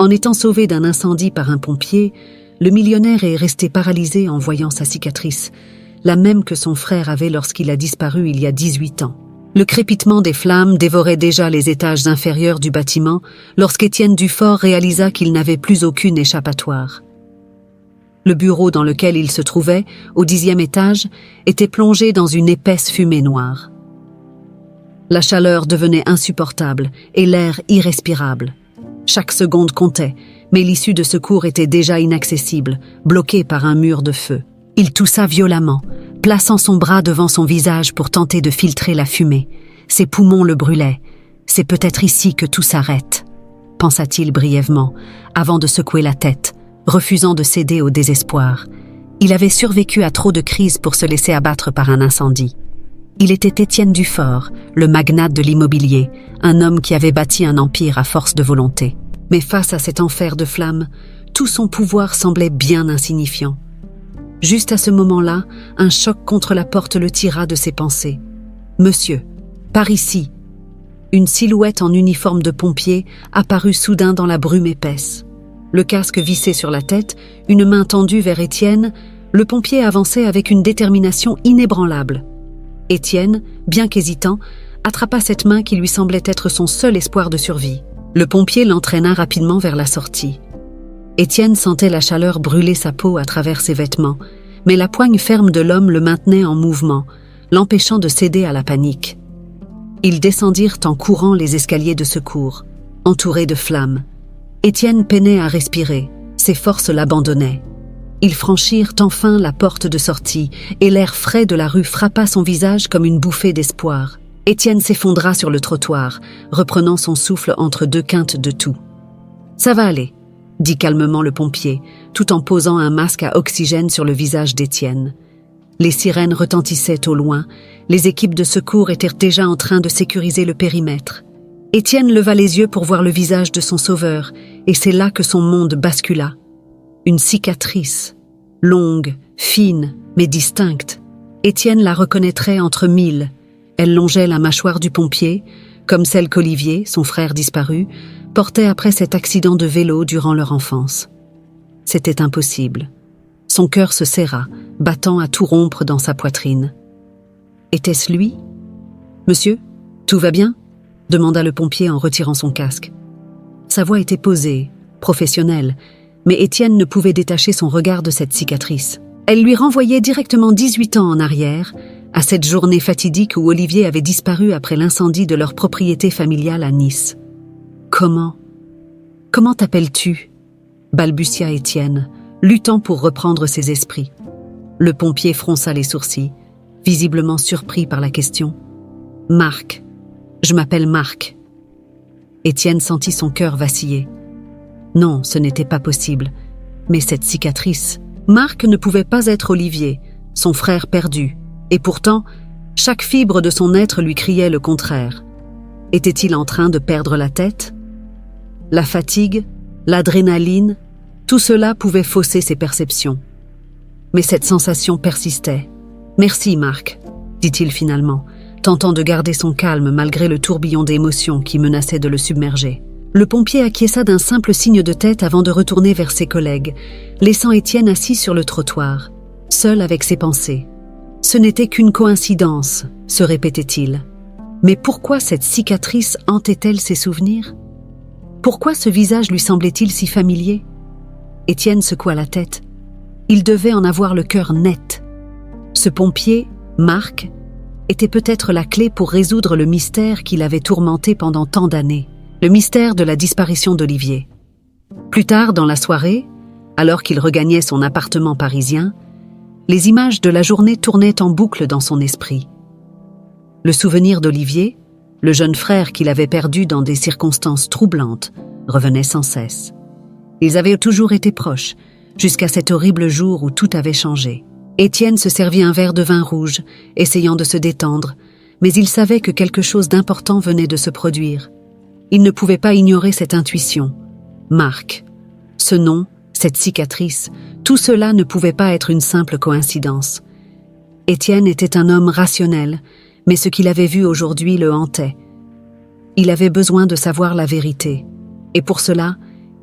En étant sauvé d'un incendie par un pompier, le millionnaire est resté paralysé en voyant sa cicatrice, la même que son frère avait lorsqu'il a disparu il y a 18 ans. Le crépitement des flammes dévorait déjà les étages inférieurs du bâtiment lorsqu'Étienne Dufort réalisa qu'il n'avait plus aucune échappatoire. Le bureau dans lequel il se trouvait, au 10e étage, était plongé dans une épaisse fumée noire. La chaleur devenait insupportable et l'air irrespirable. Chaque seconde comptait, mais l'issue de secours était déjà inaccessible, bloquée par un mur de feu. Il toussa violemment, plaçant son bras devant son visage pour tenter de filtrer la fumée. Ses poumons le brûlaient. C'est peut-être ici que tout s'arrête, pensa-t-il brièvement, avant de secouer la tête, refusant de céder au désespoir. Il avait survécu à trop de crises pour se laisser abattre par un incendie. Il était Étienne Dufort, le magnate de l'immobilier, un homme qui avait bâti un empire à force de volonté. Mais face à cet enfer de flammes, tout son pouvoir semblait bien insignifiant. Juste à ce moment-là, un choc contre la porte le tira de ses pensées. « Monsieur, par ici !» Une silhouette en uniforme de pompier apparut soudain dans la brume épaisse. Le casque vissé sur la tête, une main tendue vers Étienne, le pompier avançait avec une détermination inébranlable. Étienne, bien qu'hésitant, attrapa cette main qui lui semblait être son seul espoir de survie. Le pompier l'entraîna rapidement vers la sortie. Étienne sentait la chaleur brûler sa peau à travers ses vêtements, mais la poigne ferme de l'homme le maintenait en mouvement, l'empêchant de céder à la panique. Ils descendirent en courant les escaliers de secours, entourés de flammes. Étienne peinait à respirer, ses forces l'abandonnaient. Ils franchirent enfin la porte de sortie et l'air frais de la rue frappa son visage comme une bouffée d'espoir. Étienne s'effondra sur le trottoir, reprenant son souffle entre deux quintes de toux. « Ça va aller », dit calmement le pompier, tout en posant un masque à oxygène sur le visage d'Étienne. Les sirènes retentissaient au loin, les équipes de secours étaient déjà en train de sécuriser le périmètre. Étienne leva les yeux pour voir le visage de son sauveur, et c'est là que son monde bascula. Une cicatrice, longue, fine, mais distincte. Étienne la reconnaîtrait entre mille. Elle longeait la mâchoire du pompier, comme celle qu'Olivier, son frère disparu, portait après cet accident de vélo durant leur enfance. C'était impossible. Son cœur se serra, battant à tout rompre dans sa poitrine. Était-ce lui ? « Monsieur, tout va bien ?» demanda le pompier en retirant son casque. Sa voix était posée, professionnelle, mais Étienne ne pouvait détacher son regard de cette cicatrice. Elle lui renvoyait directement 18 ans en arrière, à cette journée fatidique où Olivier avait disparu après l'incendie de leur propriété familiale à Nice. « Comment t'appelles-tu » balbutia Étienne, luttant pour reprendre ses esprits. Le pompier fronça les sourcils, visiblement surpris par la question. « Marc. Je m'appelle Marc. » Étienne sentit son cœur vaciller. Non, ce n'était pas possible. Mais cette cicatrice... Marc ne pouvait pas être Olivier, son frère perdu. Et pourtant, chaque fibre de son être lui criait le contraire. Était-il en train de perdre la tête ? La fatigue, l'adrénaline, tout cela pouvait fausser ses perceptions. Mais cette sensation persistait. « Merci, Marc », dit-il finalement, tentant de garder son calme malgré le tourbillon d'émotions qui menaçait de le submerger. Le pompier acquiesça d'un simple signe de tête avant de retourner vers ses collègues, laissant Étienne assis sur le trottoir, seul avec ses pensées. Ce n'était qu'une coïncidence, se répétait-il. Mais pourquoi cette cicatrice hantait-elle ses souvenirs ? Pourquoi ce visage lui semblait-il si familier ? Étienne secoua la tête. Il devait en avoir le cœur net. Ce pompier, Marc, était peut-être la clé pour résoudre le mystère qui l'avait tourmenté pendant tant d'années. Le mystère de la disparition d'Olivier. Plus tard dans la soirée, alors qu'il regagnait son appartement parisien, les images de la journée tournaient en boucle dans son esprit. Le souvenir d'Olivier, le jeune frère qu'il avait perdu dans des circonstances troublantes, revenait sans cesse. Ils avaient toujours été proches, jusqu'à cet horrible jour où tout avait changé. Étienne se servit un verre de vin rouge, essayant de se détendre, mais il savait que quelque chose d'important venait de se produire. Il ne pouvait pas ignorer cette intuition. Marc. Ce nom, cette cicatrice, tout cela ne pouvait pas être une simple coïncidence. Étienne était un homme rationnel, mais ce qu'il avait vu aujourd'hui le hantait. Il avait besoin de savoir la vérité, et pour cela,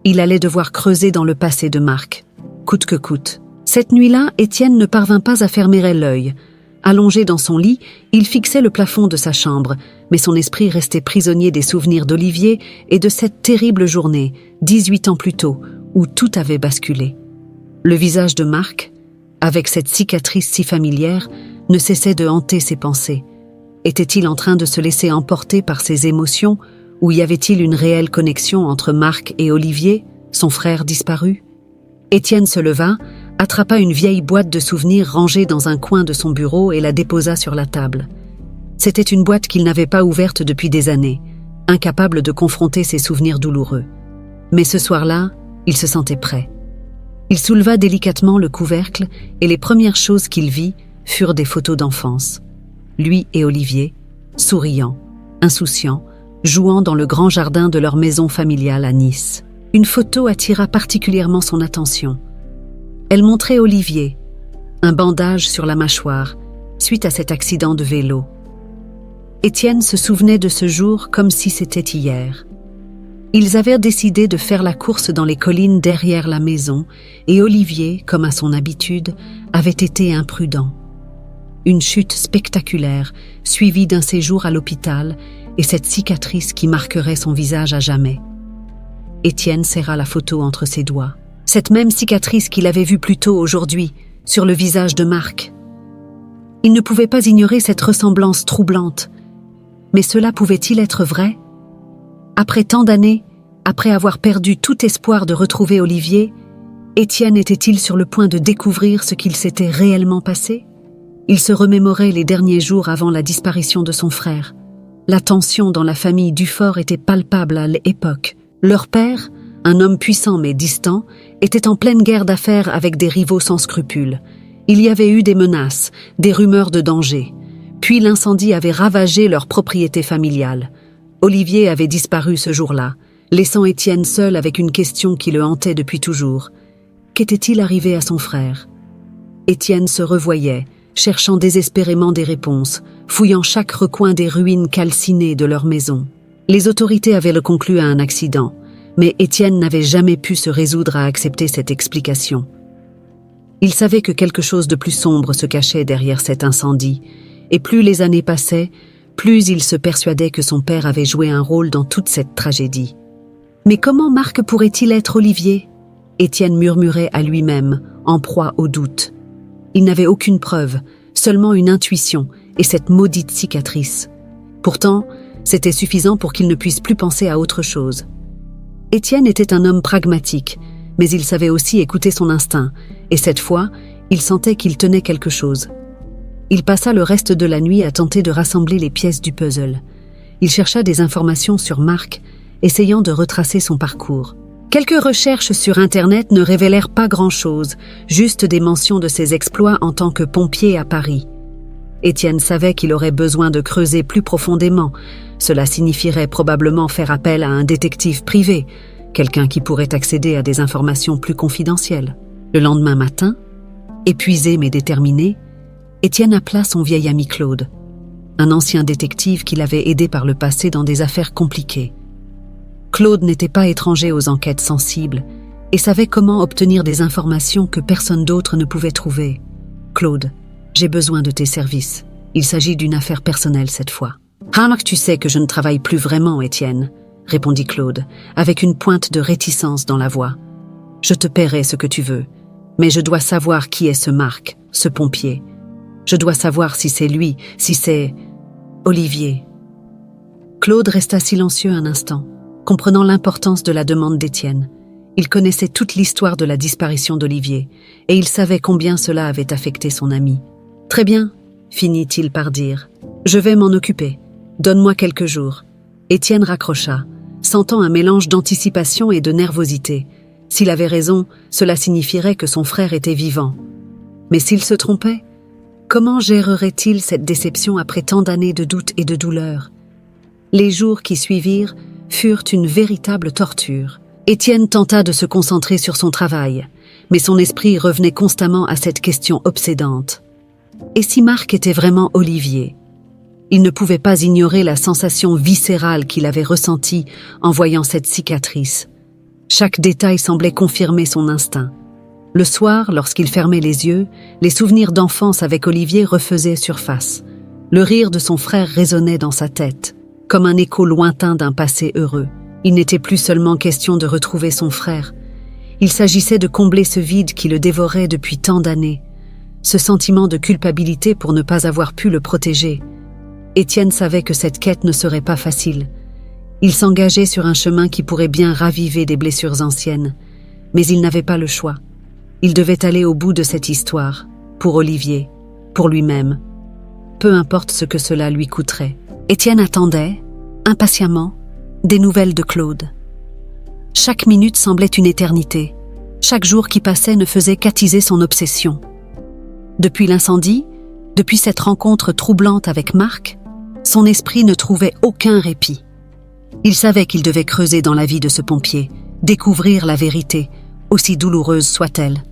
Il allait devoir creuser dans le passé de Marc, coûte que coûte. Cette nuit-là, Étienne ne parvint pas à fermer l'œil. Allongé dans son lit, il fixait le plafond de sa chambre, mais son esprit restait prisonnier des souvenirs d'Olivier et de cette terrible journée, 18 ans plus tôt, où tout avait basculé. Le visage de Marc, avec cette cicatrice si familière, ne cessait de hanter ses pensées. Était-il en train de se laisser emporter par ses émotions, ou y avait-il une réelle connexion entre Marc et Olivier, son frère disparu? Étienne se leva, attrapa une vieille boîte de souvenirs rangée dans un coin de son bureau et la déposa sur la table. C'était une boîte qu'il n'avait pas ouverte depuis des années, incapable de confronter ses souvenirs douloureux. Mais ce soir-là, il se sentait prêt. Il souleva délicatement le couvercle et les premières choses qu'il vit furent des photos d'enfance. Lui et Olivier, souriants, insouciants, jouant dans le grand jardin de leur maison familiale à Nice. Une photo attira particulièrement son attention. Elle montrait Olivier, un bandage sur la mâchoire, suite à cet accident de vélo. Étienne se souvenait de ce jour comme si c'était hier. Ils avaient décidé de faire la course dans les collines derrière la maison et Olivier, comme à son habitude, avait été imprudent. Une chute spectaculaire, suivie d'un séjour à l'hôpital et cette cicatrice qui marquerait son visage à jamais. Étienne serra la photo entre ses doigts. Cette même cicatrice qu'il avait vue plus tôt aujourd'hui, sur le visage de Marc. Il ne pouvait pas ignorer cette ressemblance troublante. Mais cela pouvait-il être vrai? Après tant d'années, après avoir perdu tout espoir de retrouver Olivier, Étienne était-il sur le point de découvrir ce qu'il s'était réellement passé? Il se remémorait les derniers jours avant la disparition de son frère. La tension dans la famille Dufort était palpable à l'époque. Leur père, un homme puissant mais distant, était en pleine guerre d'affaires avec des rivaux sans scrupules. Il y avait eu des menaces, des rumeurs de danger. Puis l'incendie avait ravagé leur propriété familiale. Olivier avait disparu ce jour-là, laissant Étienne seul avec une question qui le hantait depuis toujours. Qu'était-il arrivé à son frère? Étienne se revoyait, cherchant désespérément des réponses, fouillant chaque recoin des ruines calcinées de leur maison. Les autorités avaient le conclu à un accident, mais Étienne n'avait jamais pu se résoudre à accepter cette explication. Il savait que quelque chose de plus sombre se cachait derrière cet incendie, et plus les années passaient, plus il se persuadait que son père avait joué un rôle dans toute cette tragédie. Mais comment Marc pourrait-il être Olivier? Étienne murmurait à lui-même, en proie au doute. Il n'avait aucune preuve, seulement une intuition et cette maudite cicatrice. Pourtant, c'était suffisant pour qu'il ne puisse plus penser à autre chose. Étienne était un homme pragmatique, mais il savait aussi écouter son instinct, et cette fois, il sentait qu'il tenait quelque chose. Il passa le reste de la nuit à tenter de rassembler les pièces du puzzle. Il chercha des informations sur Marc, essayant de retracer son parcours. Quelques recherches sur Internet ne révélèrent pas grand-chose, juste des mentions de ses exploits en tant que pompier à Paris. Étienne savait qu'il aurait besoin de creuser plus profondément. Cela signifierait probablement faire appel à un détective privé, quelqu'un qui pourrait accéder à des informations plus confidentielles. Le lendemain matin, épuisé mais déterminé, Étienne appela son vieil ami Claude, un ancien détective qui l'avait aidé par le passé dans des affaires compliquées. Claude n'était pas étranger aux enquêtes sensibles et savait comment obtenir des informations que personne d'autre ne pouvait trouver. « Claude, j'ai besoin de tes services. Il s'agit d'une affaire personnelle cette fois. »« Ah, tu sais que je ne travaille plus vraiment, Étienne, » répondit Claude, avec une pointe de réticence dans la voix. « Je te paierai ce que tu veux, mais je dois savoir qui est ce Marc, ce pompier. Je dois savoir si c'est lui, si c'est... Olivier. » Claude resta silencieux un instant, comprenant l'importance de la demande d'Étienne. Il connaissait toute l'histoire de la disparition d'Olivier, et il savait combien cela avait affecté son ami. « Très bien, » finit-il par dire. « Je vais m'en occuper. Donne-moi quelques jours. » Étienne raccrocha, sentant un mélange d'anticipation et de nervosité. S'il avait raison, cela signifierait que son frère était vivant. Mais s'il se trompait, comment gérerait-il cette déception après tant d'années de doute et de douleur? Les jours qui suivirent furent une véritable torture. Étienne tenta de se concentrer sur son travail, mais son esprit revenait constamment à cette question obsédante. Et si Marc était vraiment Olivier? Il ne pouvait pas ignorer la sensation viscérale qu'il avait ressentie en voyant cette cicatrice. Chaque détail semblait confirmer son instinct. Le soir, lorsqu'il fermait les yeux, les souvenirs d'enfance avec Olivier refaisaient surface. Le rire de son frère résonnait dans sa tête, comme un écho lointain d'un passé heureux. Il n'était plus seulement question de retrouver son frère. Il s'agissait de combler ce vide qui le dévorait depuis tant d'années. Ce sentiment de culpabilité pour ne pas avoir pu le protéger. Étienne savait que cette quête ne serait pas facile. Il s'engageait sur un chemin qui pourrait bien raviver des blessures anciennes. Mais il n'avait pas le choix. Il devait aller au bout de cette histoire, pour Olivier, pour lui-même. Peu importe ce que cela lui coûterait. Étienne attendait, impatiemment, des nouvelles de Claude. Chaque minute semblait une éternité. Chaque jour qui passait ne faisait qu'attiser son obsession. Depuis l'incendie, depuis cette rencontre troublante avec Marc, son esprit ne trouvait aucun répit. Il savait qu'il devait creuser dans la vie de ce pompier, découvrir la vérité, aussi douloureuse soit-elle.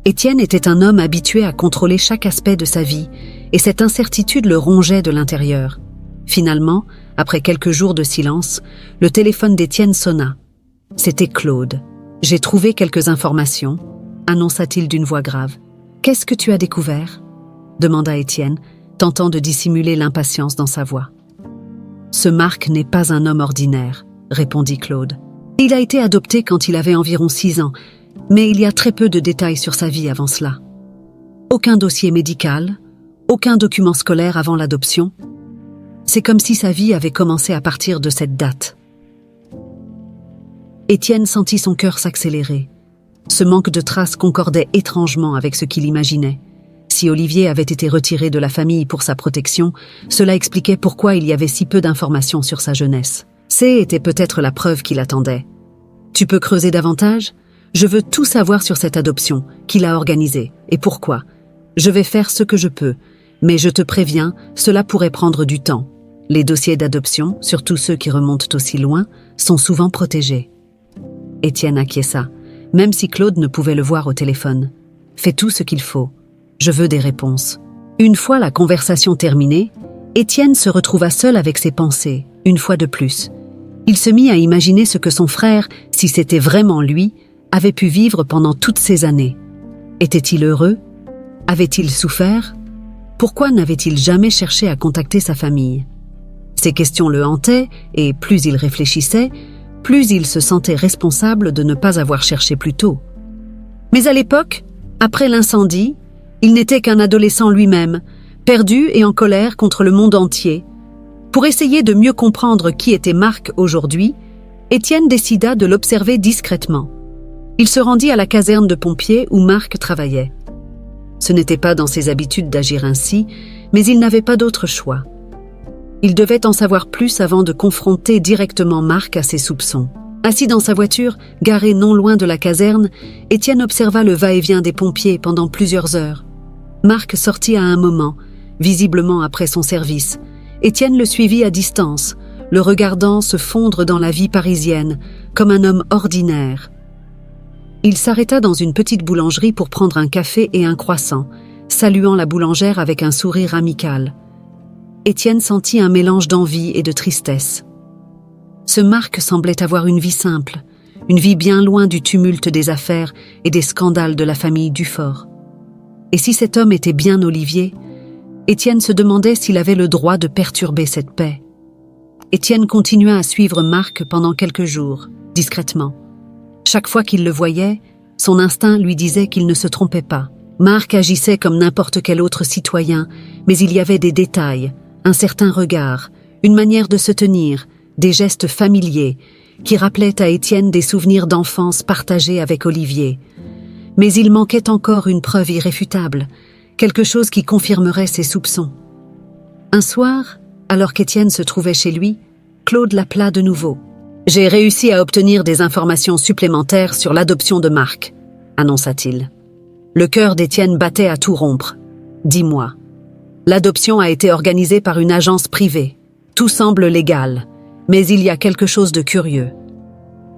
Étienne était un homme habitué à contrôler chaque aspect de sa vie, et cette incertitude le rongeait de l'intérieur. Finalement, après quelques jours de silence, le téléphone d'Étienne sonna. C'était Claude. « J'ai trouvé quelques informations », annonça-t-il d'une voix grave. « Qu'est-ce que tu as découvert ?» demanda Étienne, tentant de dissimuler l'impatience dans sa voix. « Ce Marc n'est pas un homme ordinaire », répondit Claude. « Il a été adopté quand il avait environ 6 ans, mais il y a très peu de détails sur sa vie avant cela. Aucun dossier médical, aucun document scolaire avant l'adoption. C'est comme si sa vie avait commencé à partir de cette date. » Étienne sentit son cœur s'accélérer. Ce manque de traces concordait étrangement avec ce qu'il imaginait. Si Olivier avait été retiré de la famille pour sa protection, cela expliquait pourquoi il y avait si peu d'informations sur sa jeunesse. Était peut-être la preuve qu'il attendait. « Tu peux creuser davantage ? Je veux tout savoir sur cette adoption, qui l'a organisée, et pourquoi. Je vais faire ce que je peux, mais je te préviens, cela pourrait prendre du temps. Les dossiers d'adoption, surtout ceux qui remontent aussi loin, sont souvent protégés. » Étienne acquiesça, même si Claude ne pouvait le voir au téléphone. « Fais tout ce qu'il faut. Je veux des réponses. » Une fois la conversation terminée, Étienne se retrouva seul avec ses pensées, une fois de plus. Il se mit à imaginer ce que son frère, si c'était vraiment lui, avait pu vivre pendant toutes ces années. Était-il heureux? Avait-il souffert? Pourquoi n'avait-il jamais cherché à contacter sa famille? Ces questions le hantaient, et plus il réfléchissait, plus il se sentait responsable de ne pas avoir cherché plus tôt. Mais à l'époque, après l'incendie, il n'était qu'un adolescent lui-même, perdu et en colère contre le monde entier. Pour essayer de mieux comprendre qui était Marc aujourd'hui, Étienne décida de l'observer discrètement. Il se rendit à la caserne de pompiers où Marc travaillait. Ce n'était pas dans ses habitudes d'agir ainsi, mais il n'avait pas d'autre choix. Il devait en savoir plus avant de confronter directement Marc à ses soupçons. Assis dans sa voiture, garée non loin de la caserne, Étienne observa le va-et-vient des pompiers pendant plusieurs heures. Marc sortit à un moment, visiblement après son service. Étienne le suivit à distance, le regardant se fondre dans la vie parisienne, comme un homme ordinaire. Il s'arrêta dans une petite boulangerie pour prendre un café et un croissant, saluant la boulangère avec un sourire amical. Étienne sentit un mélange d'envie et de tristesse. Ce Marc semblait avoir une vie simple, une vie bien loin du tumulte des affaires et des scandales de la famille Dufort. Et si cet homme était bien Olivier, Étienne se demandait s'il avait le droit de perturber cette paix. Étienne continua à suivre Marc pendant quelques jours, discrètement. Chaque fois qu'il le voyait, son instinct lui disait qu'il ne se trompait pas. Marc agissait comme n'importe quel autre citoyen, mais il y avait des détails, un certain regard, une manière de se tenir, des gestes familiers, qui rappelaient à Étienne des souvenirs d'enfance partagés avec Olivier. Mais il manquait encore une preuve irréfutable, quelque chose qui confirmerait ses soupçons. Un soir, alors qu'Étienne se trouvait chez lui, Claude l'appela de nouveau. « J'ai réussi à obtenir des informations supplémentaires sur l'adoption de Marc », annonça-t-il. Le cœur d'Étienne battait à tout rompre. « Dis-moi. » L'adoption a été organisée par une agence privée. Tout semble légal, mais il y a quelque chose de curieux.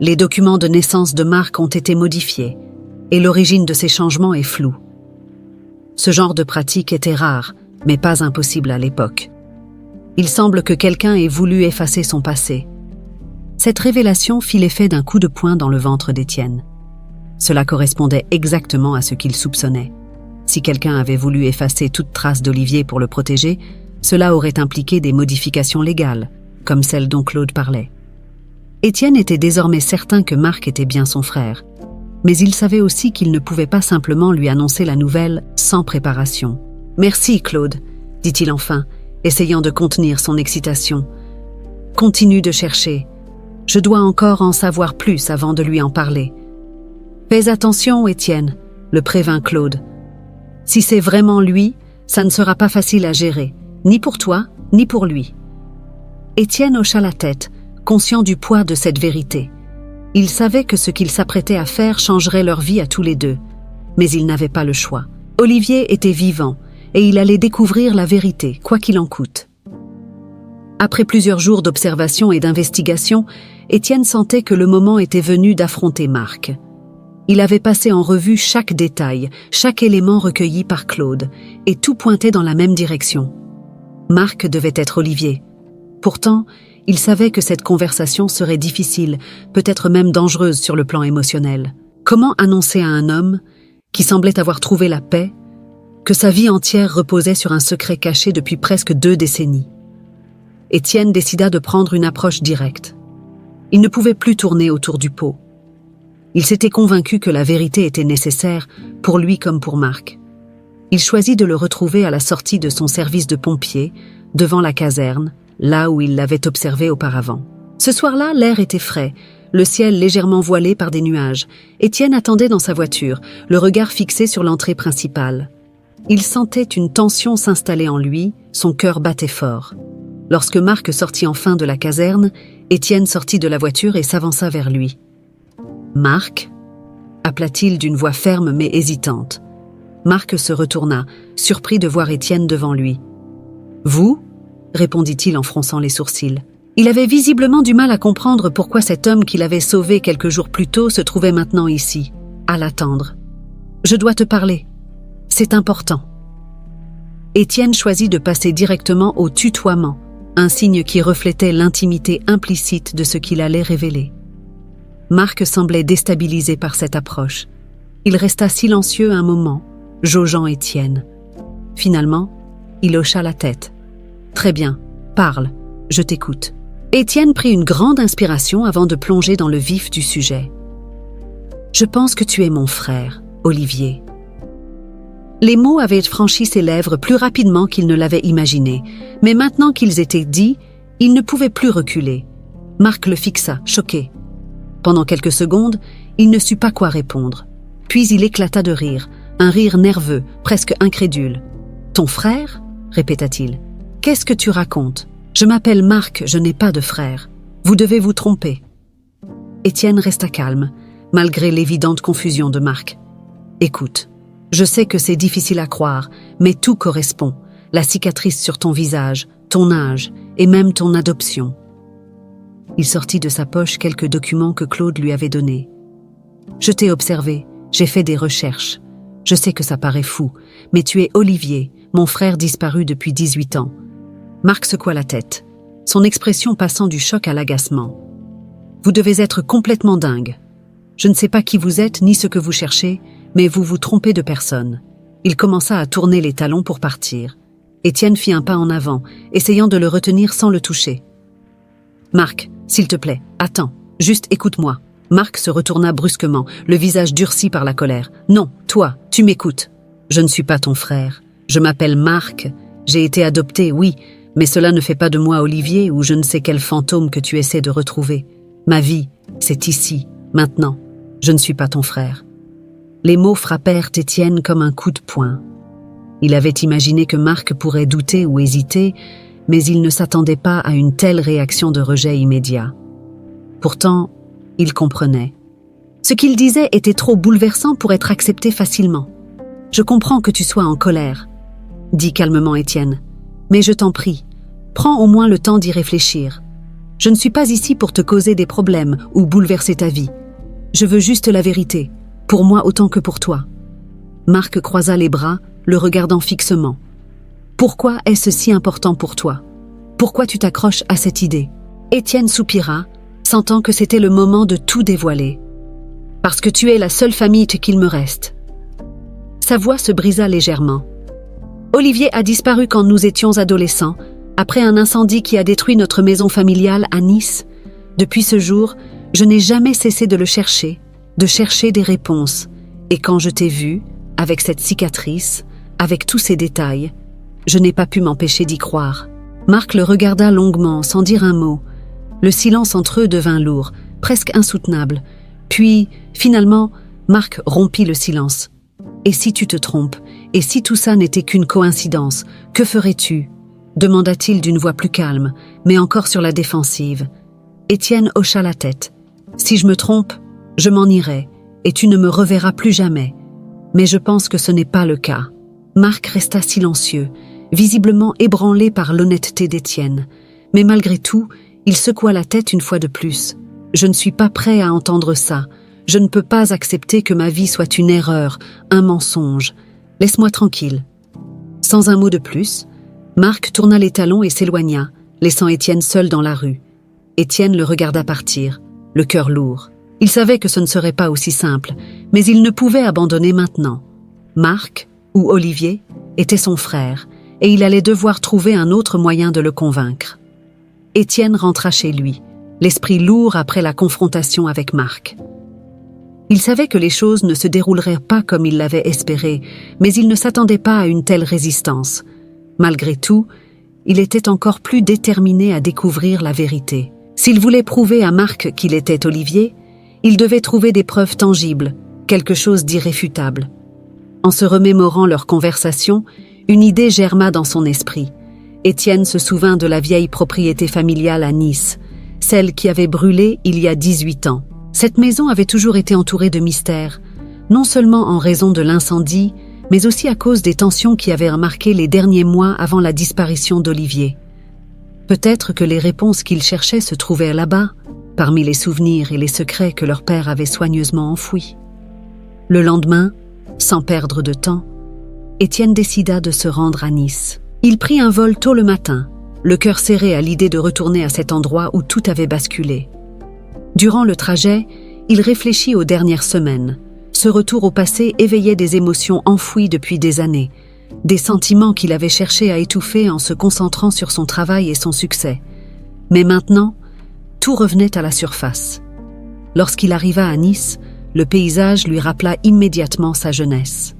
Les documents de naissance de Marc ont été modifiés, et l'origine de ces changements est floue. Ce genre de pratique était rare, mais pas impossible à l'époque. Il semble que quelqu'un ait voulu effacer son passé. Cette révélation fit l'effet d'un coup de poing dans le ventre d'Étienne. Cela correspondait exactement à ce qu'il soupçonnait. Si quelqu'un avait voulu effacer toute trace d'Olivier pour le protéger, cela aurait impliqué des modifications légales, comme celles dont Claude parlait. Étienne était désormais certain que Marc était bien son frère, mais il savait aussi qu'il ne pouvait pas simplement lui annoncer la nouvelle sans préparation. « Merci, Claude », dit-il enfin, essayant de contenir son excitation. « Continue de chercher. Je dois encore en savoir plus avant de lui en parler. »« Fais attention, Étienne », le prévint Claude. « Si c'est vraiment lui, ça ne sera pas facile à gérer, ni pour toi, ni pour lui. » Étienne hocha la tête, conscient du poids de cette vérité. Il savait que ce qu'il s'apprêtait à faire changerait leur vie à tous les deux, mais il n'avait pas le choix. Olivier était vivant, et il allait découvrir la vérité, quoi qu'il en coûte. Après plusieurs jours d'observation et d'investigation, Étienne sentait que le moment était venu d'affronter Marc. Il avait passé en revue chaque détail, chaque élément recueilli par Claude, et tout pointait dans la même direction. Marc devait être Olivier. Pourtant, il savait que cette conversation serait difficile, peut-être même dangereuse sur le plan émotionnel. Comment annoncer à un homme, qui semblait avoir trouvé la paix, que sa vie entière reposait sur un secret caché depuis presque 2 décennies? Étienne décida de prendre une approche directe. Il ne pouvait plus tourner autour du pot. Il s'était convaincu que la vérité était nécessaire, pour lui comme pour Marc. Il choisit de le retrouver à la sortie de son service de pompier, devant la caserne, là où il l'avait observé auparavant. Ce soir-là, l'air était frais, le ciel légèrement voilé par des nuages. Étienne attendait dans sa voiture, le regard fixé sur l'entrée principale. Il sentait une tension s'installer en lui, son cœur battait fort. Lorsque Marc sortit enfin de la caserne, Étienne sortit de la voiture et s'avança vers lui. « Marc » appela-t-il d'une voix ferme mais hésitante. Marc se retourna, surpris de voir Étienne devant lui. « Vous » répondit-il en fronçant les sourcils. Il avait visiblement du mal à comprendre pourquoi cet homme qu'il avait sauvé quelques jours plus tôt se trouvait maintenant ici, à l'attendre. « Je dois te parler. C'est important. » Étienne choisit de passer directement au tutoiement, un signe qui reflétait l'intimité implicite de ce qu'il allait révéler. Marc semblait déstabilisé par cette approche. Il resta silencieux un moment, jaugeant Étienne. Finalement, il hocha la tête. « Très bien, parle, je t'écoute. » Étienne prit une grande inspiration avant de plonger dans le vif du sujet. « Je pense que tu es mon frère, Olivier. » Les mots avaient franchi ses lèvres plus rapidement qu'il ne l'avait imaginé, mais maintenant qu'ils étaient dits, il ne pouvait plus reculer. Marc le fixa, choqué. Pendant quelques secondes, il ne sut pas quoi répondre. Puis il éclata de rire, un rire nerveux, presque incrédule. « Ton frère ?» répéta-t-il. « Qu'est-ce que tu racontes ? Je m'appelle Marc, je n'ai pas de frère. Vous devez vous tromper. » Étienne resta calme, malgré l'évidente confusion de Marc. « Écoute, je sais que c'est difficile à croire, mais tout correspond. La cicatrice sur ton visage, ton âge et même ton adoption. » Il sortit de sa poche quelques documents que Claude lui avait donnés. « Je t'ai observé, j'ai fait des recherches. Je sais que ça paraît fou, mais tu es Olivier, mon frère disparu depuis 18 ans. » Marc secoua la tête, son expression passant du choc à l'agacement. « Vous devez être complètement dingue. Je ne sais pas qui vous êtes ni ce que vous cherchez, mais vous vous trompez de personne. » Il commença à tourner les talons pour partir. Étienne fit un pas en avant, essayant de le retenir sans le toucher. « Marc, s'il te plaît, attends, juste écoute-moi. » Marc se retourna brusquement, le visage durci par la colère. « Non, toi, tu m'écoutes. Je ne suis pas ton frère. Je m'appelle Marc. J'ai été adopté, oui, mais cela ne fait pas de moi Olivier ou je ne sais quel fantôme que tu essaies de retrouver. Ma vie, c'est ici, maintenant. Je ne suis pas ton frère. » Les mots frappèrent Étienne comme un coup de poing. Il avait imaginé que Marc pourrait douter ou hésiter, mais il ne s'attendait pas à une telle réaction de rejet immédiat. Pourtant, il comprenait. Ce qu'il disait était trop bouleversant pour être accepté facilement. « Je comprends que tu sois en colère, » dit calmement Étienne. « Mais je t'en prie, prends au moins le temps d'y réfléchir. Je ne suis pas ici pour te causer des problèmes ou bouleverser ta vie. Je veux juste la vérité, pour moi autant que pour toi. » Marc croisa les bras, le regardant fixement. « Pourquoi est-ce si important pour toi ? Pourquoi tu t'accroches à cette idée ?» Étienne soupira, sentant que c'était le moment de tout dévoiler. « Parce que tu es la seule famille qu'il me reste. » Sa voix se brisa légèrement. « Olivier a disparu quand nous étions adolescents, après un incendie qui a détruit notre maison familiale à Nice. Depuis ce jour, je n'ai jamais cessé de le chercher, de chercher des réponses. Et quand je t'ai vu, avec cette cicatrice, avec tous ces détails, je n'ai pas pu m'empêcher d'y croire. » Marc le regarda longuement, sans dire un mot. Le silence entre eux devint lourd, presque insoutenable. Puis, finalement, Marc rompit le silence. « Et si tu te trompes? Et si tout ça n'était qu'une coïncidence? Que ferais-tu » demanda-t-il d'une voix plus calme, mais encore sur la défensive. Étienne hocha la tête. « Si je me trompe, je m'en irai, et tu ne me reverras plus jamais. Mais je pense que ce n'est pas le cas. » Marc resta silencieux, visiblement ébranlé par l'honnêteté d'Étienne. Mais malgré tout, il secoua la tête une fois de plus. « Je ne suis pas prêt à entendre ça. Je ne peux pas accepter que ma vie soit une erreur, un mensonge. Laisse-moi tranquille. » Sans un mot de plus, Marc tourna les talons et s'éloigna, laissant Étienne seul dans la rue. Étienne le regarda partir, le cœur lourd. Il savait que ce ne serait pas aussi simple, mais il ne pouvait abandonner maintenant. Marc, ou Olivier, était son frère, et il allait devoir trouver un autre moyen de le convaincre. Étienne rentra chez lui, l'esprit lourd après la confrontation avec Marc. Il savait que les choses ne se dérouleraient pas comme il l'avait espéré, mais il ne s'attendait pas à une telle résistance. Malgré tout, il était encore plus déterminé à découvrir la vérité. S'il voulait prouver à Marc qu'il était Olivier, il devait trouver des preuves tangibles, quelque chose d'irréfutable. En se remémorant leur conversation, une idée germa dans son esprit. Étienne se souvint de la vieille propriété familiale à Nice, celle qui avait brûlé il y a 18 ans. Cette maison avait toujours été entourée de mystères, non seulement en raison de l'incendie, mais aussi à cause des tensions qui avaient marqué les derniers mois avant la disparition d'Olivier. Peut-être que les réponses qu'il cherchait se trouvaient là-bas, parmi les souvenirs et les secrets que leur père avait soigneusement enfouis. Le lendemain, sans perdre de temps, Étienne décida de se rendre à Nice. Il prit un vol tôt le matin, le cœur serré à l'idée de retourner à cet endroit où tout avait basculé. Durant le trajet, il réfléchit aux dernières semaines. Ce retour au passé éveillait des émotions enfouies depuis des années, des sentiments qu'il avait cherché à étouffer en se concentrant sur son travail et son succès. Mais maintenant, tout revenait à la surface. Lorsqu'il arriva à Nice, le paysage lui rappela immédiatement sa jeunesse.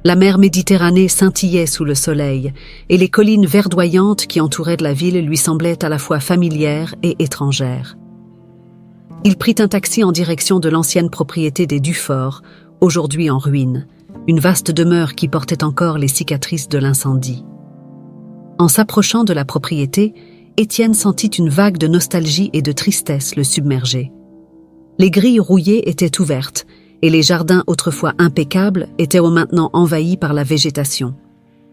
La mer Méditerranée scintillait sous le soleil, et les collines verdoyantes qui entouraient la ville lui semblaient à la fois familières et étrangères. Il prit un taxi en direction de l'ancienne propriété des Dufort, aujourd'hui en ruine, une vaste demeure qui portait encore les cicatrices de l'incendie. En s'approchant de la propriété, Étienne sentit une vague de nostalgie et de tristesse le submerger. Les grilles rouillées étaient ouvertes, et les jardins autrefois impeccables étaient maintenant envahis par la végétation.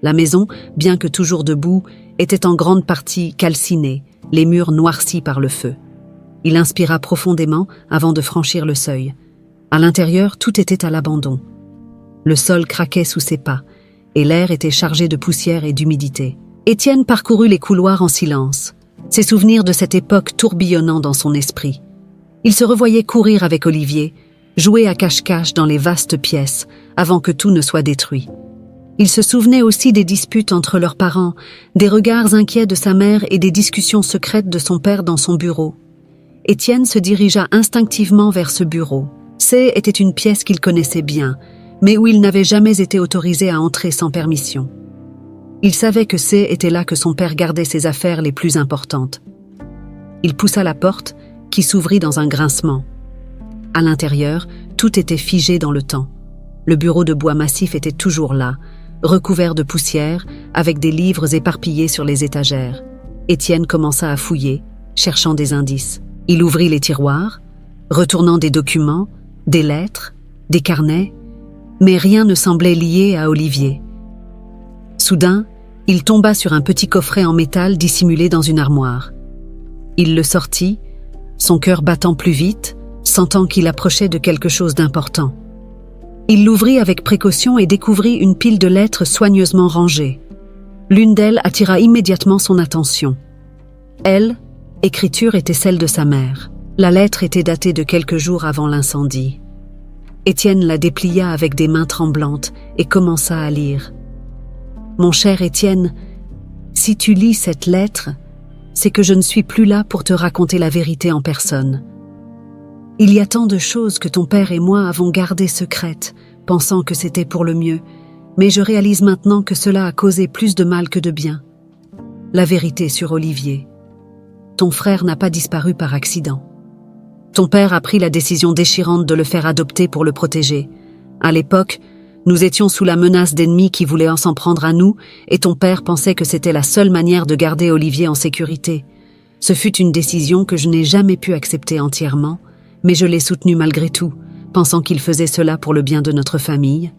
La maison, bien que toujours debout, était en grande partie calcinée, les murs noircis par le feu. Il inspira profondément avant de franchir le seuil. À l'intérieur, tout était à l'abandon. Le sol craquait sous ses pas, et l'air était chargé de poussière et d'humidité. Étienne parcourut les couloirs en silence, ses souvenirs de cette époque tourbillonnant dans son esprit. Il se revoyait courir avec Olivier, jouer à cache-cache dans les vastes pièces, avant que tout ne soit détruit. Il se souvenait aussi des disputes entre leurs parents, des regards inquiets de sa mère et des discussions secrètes de son père dans son bureau. Étienne se dirigea instinctivement vers ce bureau. C était une pièce qu'il connaissait bien, mais où il n'avait jamais été autorisé à entrer sans permission. Il savait que C était là que son père gardait ses affaires les plus importantes. Il poussa la porte, qui s'ouvrit dans un grincement. À l'intérieur, tout était figé dans le temps. Le bureau de bois massif était toujours là, recouvert de poussière, avec des livres éparpillés sur les étagères. Étienne commença à fouiller, cherchant des indices. Il ouvrit les tiroirs, retournant des documents, des lettres, des carnets, mais rien ne semblait lié à Olivier. Soudain, il tomba sur un petit coffret en métal dissimulé dans une armoire. Il le sortit, son cœur battant plus vite, sentant qu'il approchait de quelque chose d'important. Il l'ouvrit avec précaution et découvrit une pile de lettres soigneusement rangées. L'une d'elles attira immédiatement son attention. Elle, écriture était celle de sa mère. La lettre était datée de quelques jours avant l'incendie. Étienne la déplia avec des mains tremblantes et commença à lire. « Mon cher Étienne, si tu lis cette lettre, c'est que je ne suis plus là pour te raconter la vérité en personne. Il y a tant de choses que ton père et moi avons gardées secrètes, pensant que c'était pour le mieux, mais je réalise maintenant que cela a causé plus de mal que de bien. La vérité sur Olivier. Ton frère n'a pas disparu par accident. Ton père a pris la décision déchirante de le faire adopter pour le protéger. À l'époque, nous étions sous la menace d'ennemis qui voulaient s'en prendre à nous, et ton père pensait que c'était la seule manière de garder Olivier en sécurité. Ce fut une décision que je n'ai jamais pu accepter entièrement, mais je l'ai soutenu malgré tout, pensant qu'il faisait cela pour le bien de notre famille.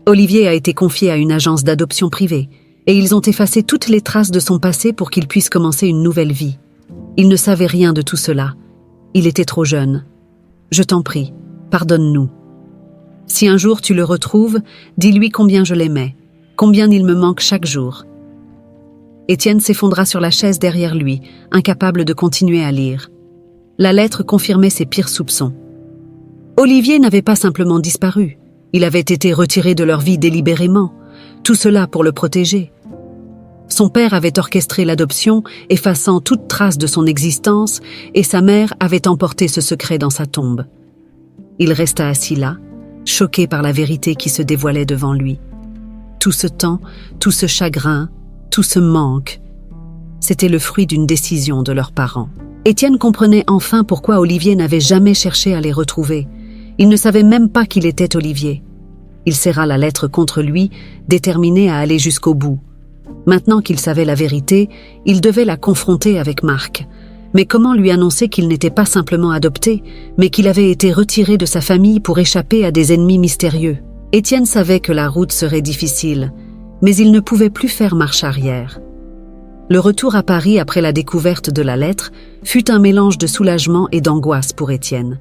Olivier a été confié à une agence d'adoption privée, et ils ont effacé toutes les traces de son passé pour qu'il puisse commencer une nouvelle vie. Il ne savait rien de tout cela. Il était trop jeune. Je t'en prie, pardonne-nous. Si un jour tu le retrouves, dis-lui combien je l'aimais, combien il me manque chaque jour. » Étienne s'effondra sur la chaise derrière lui, incapable de continuer à lire. La lettre confirmait ses pires soupçons. Olivier n'avait pas simplement disparu. Il avait été retiré de leur vie délibérément. Tout cela pour le protéger. Son père avait orchestré l'adoption, effaçant toute trace de son existence, et sa mère avait emporté ce secret dans sa tombe. Il resta assis là, choqué par la vérité qui se dévoilait devant lui. Tout ce temps, tout ce chagrin, tout ce manque, c'était le fruit d'une décision de leurs parents. Étienne comprenait enfin pourquoi Olivier n'avait jamais cherché à les retrouver. Il ne savait même pas qu'il était Olivier. Il serra la lettre contre lui, déterminé à aller jusqu'au bout. Maintenant qu'il savait la vérité, il devait la confronter avec Marc. Mais comment lui annoncer qu'il n'était pas simplement adopté, mais qu'il avait été retiré de sa famille pour échapper à des ennemis mystérieux? Étienne savait que la route serait difficile, mais il ne pouvait plus faire marche arrière. Le retour à Paris après la découverte de la lettre fut un mélange de soulagement et d'angoisse pour Étienne.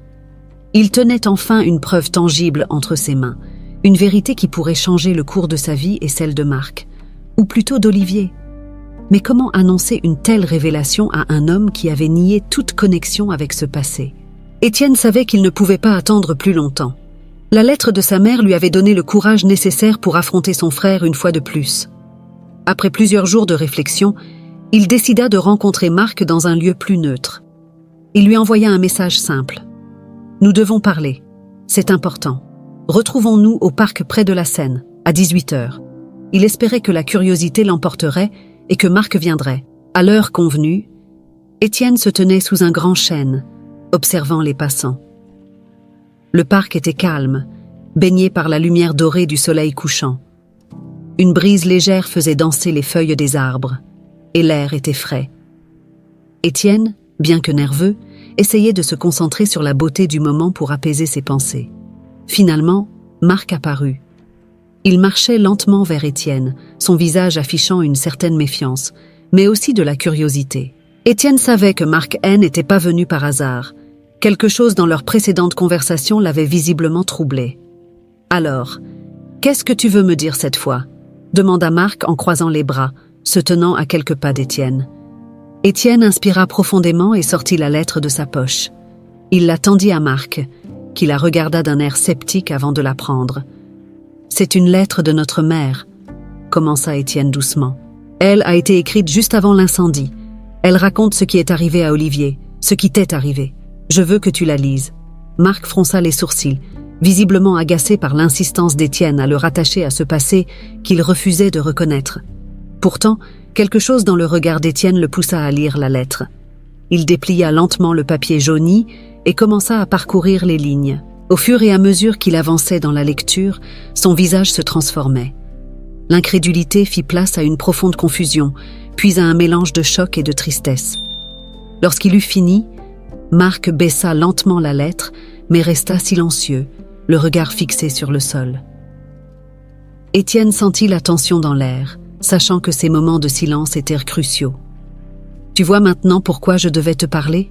Il tenait enfin une preuve tangible entre ses mains, une vérité qui pourrait changer le cours de sa vie et celle de Marc, ou plutôt d'Olivier. Mais comment annoncer une telle révélation à un homme qui avait nié toute connexion avec ce passé? Étienne savait qu'il ne pouvait pas attendre plus longtemps. La lettre de sa mère lui avait donné le courage nécessaire pour affronter son frère une fois de plus. Après plusieurs jours de réflexion, il décida de rencontrer Marc dans un lieu plus neutre. Il lui envoya un message simple. « Nous devons parler. C'est important. Retrouvons-nous au parc près de la Seine, à 18h. » Il espérait que la curiosité l'emporterait et que Marc viendrait. À l'heure convenue, Étienne se tenait sous un grand chêne, observant les passants. Le parc était calme, baigné par la lumière dorée du soleil couchant. Une brise légère faisait danser les feuilles des arbres, et l'air était frais. Étienne, bien que nerveux, essayait de se concentrer sur la beauté du moment pour apaiser ses pensées. Finalement, Marc apparut. Il marchait lentement vers Étienne, son visage affichant une certaine méfiance, mais aussi de la curiosité. Étienne savait que Marc N n'était pas venu par hasard. Quelque chose dans leur précédente conversation l'avait visiblement troublé. « Alors, qu'est-ce que tu veux me dire cette fois ?» demanda Marc en croisant les bras, se tenant à quelques pas d'Étienne. Étienne inspira profondément et sortit la lettre de sa poche. Il la tendit à Marc, qui la regarda d'un air sceptique avant de la prendre. « C'est une lettre de notre mère, » commença Étienne doucement. « Elle a été écrite juste avant l'incendie. Elle raconte ce qui est arrivé à Olivier, ce qui t'est arrivé. Je veux que tu la lises. » Marc fronça les sourcils, visiblement agacé par l'insistance d'Étienne à le rattacher à ce passé qu'il refusait de reconnaître. Pourtant, quelque chose dans le regard d'Étienne le poussa à lire la lettre. Il déplia lentement le papier jauni et commença à parcourir les lignes. Au fur et à mesure qu'il avançait dans la lecture, son visage se transformait. L'incrédulité fit place à une profonde confusion, puis à un mélange de choc et de tristesse. Lorsqu'il eut fini, Marc baissa lentement la lettre, mais resta silencieux, le regard fixé sur le sol. Étienne sentit la tension dans l'air, sachant que ces moments de silence étaient cruciaux. « Tu vois maintenant pourquoi je devais te parler ?»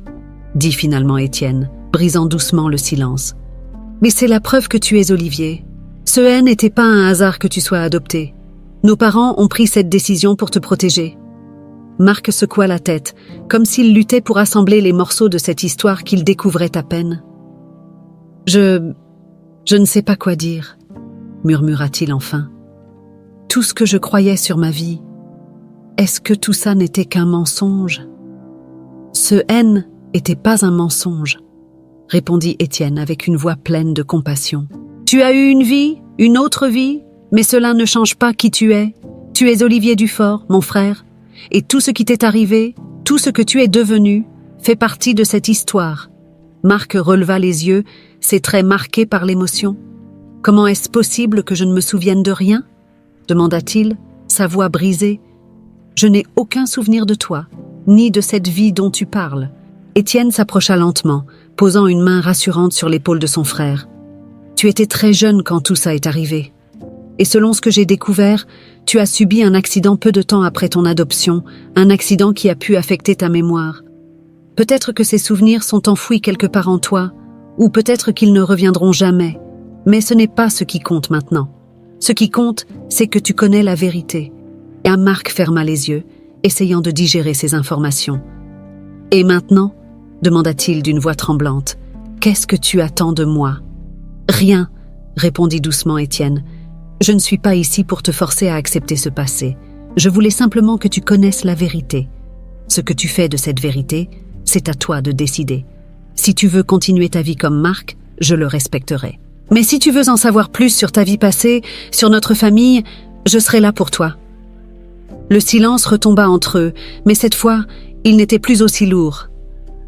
dit finalement Étienne, brisant doucement le silence. « Mais c'est la preuve que tu es Olivier. Ce N n'était pas un hasard que tu sois adopté. Nos parents ont pris cette décision pour te protéger. » Marc secoua la tête, comme s'il luttait pour assembler les morceaux de cette histoire qu'il découvrait à peine. « Je ne sais pas quoi dire, » murmura-t-il enfin. « Tout ce que je croyais sur ma vie, est-ce que tout ça n'était qu'un mensonge ?» « Ce N n'était pas un mensonge, » répondit Étienne avec une voix pleine de compassion. « Tu as eu une vie, une autre vie, mais cela ne change pas qui tu es. Tu es Olivier Dufort, mon frère, et tout ce qui t'est arrivé, tout ce que tu es devenu, fait partie de cette histoire. » Marc releva les yeux, ses traits marqués par l'émotion. « Comment est-ce possible que je ne me souvienne de rien ?» demanda-t-il, sa voix brisée. « Je n'ai aucun souvenir de toi, ni de cette vie dont tu parles. » Étienne s'approcha lentement, posant une main rassurante sur l'épaule de son frère. « Tu étais très jeune quand tout ça est arrivé. Et selon ce que j'ai découvert, tu as subi un accident peu de temps après ton adoption, un accident qui a pu affecter ta mémoire. Peut-être que ces souvenirs sont enfouis quelque part en toi, ou peut-être qu'ils ne reviendront jamais. Mais ce n'est pas ce qui compte maintenant. Ce qui compte, c'est que tu connais la vérité. » Et Marc ferma les yeux, essayant de digérer ces informations. « Et maintenant ?» demanda-t-il d'une voix tremblante. « Qu'est-ce que tu attends de moi ?»« Rien » répondit doucement Étienne. « Je ne suis pas ici pour te forcer à accepter ce passé. Je voulais simplement que tu connaisses la vérité. Ce que tu fais de cette vérité, c'est à toi de décider. Si tu veux continuer ta vie comme Marc, je le respecterai. Mais si tu veux en savoir plus sur ta vie passée, sur notre famille, je serai là pour toi. » Le silence retomba entre eux, mais cette fois, il n'était plus aussi lourd.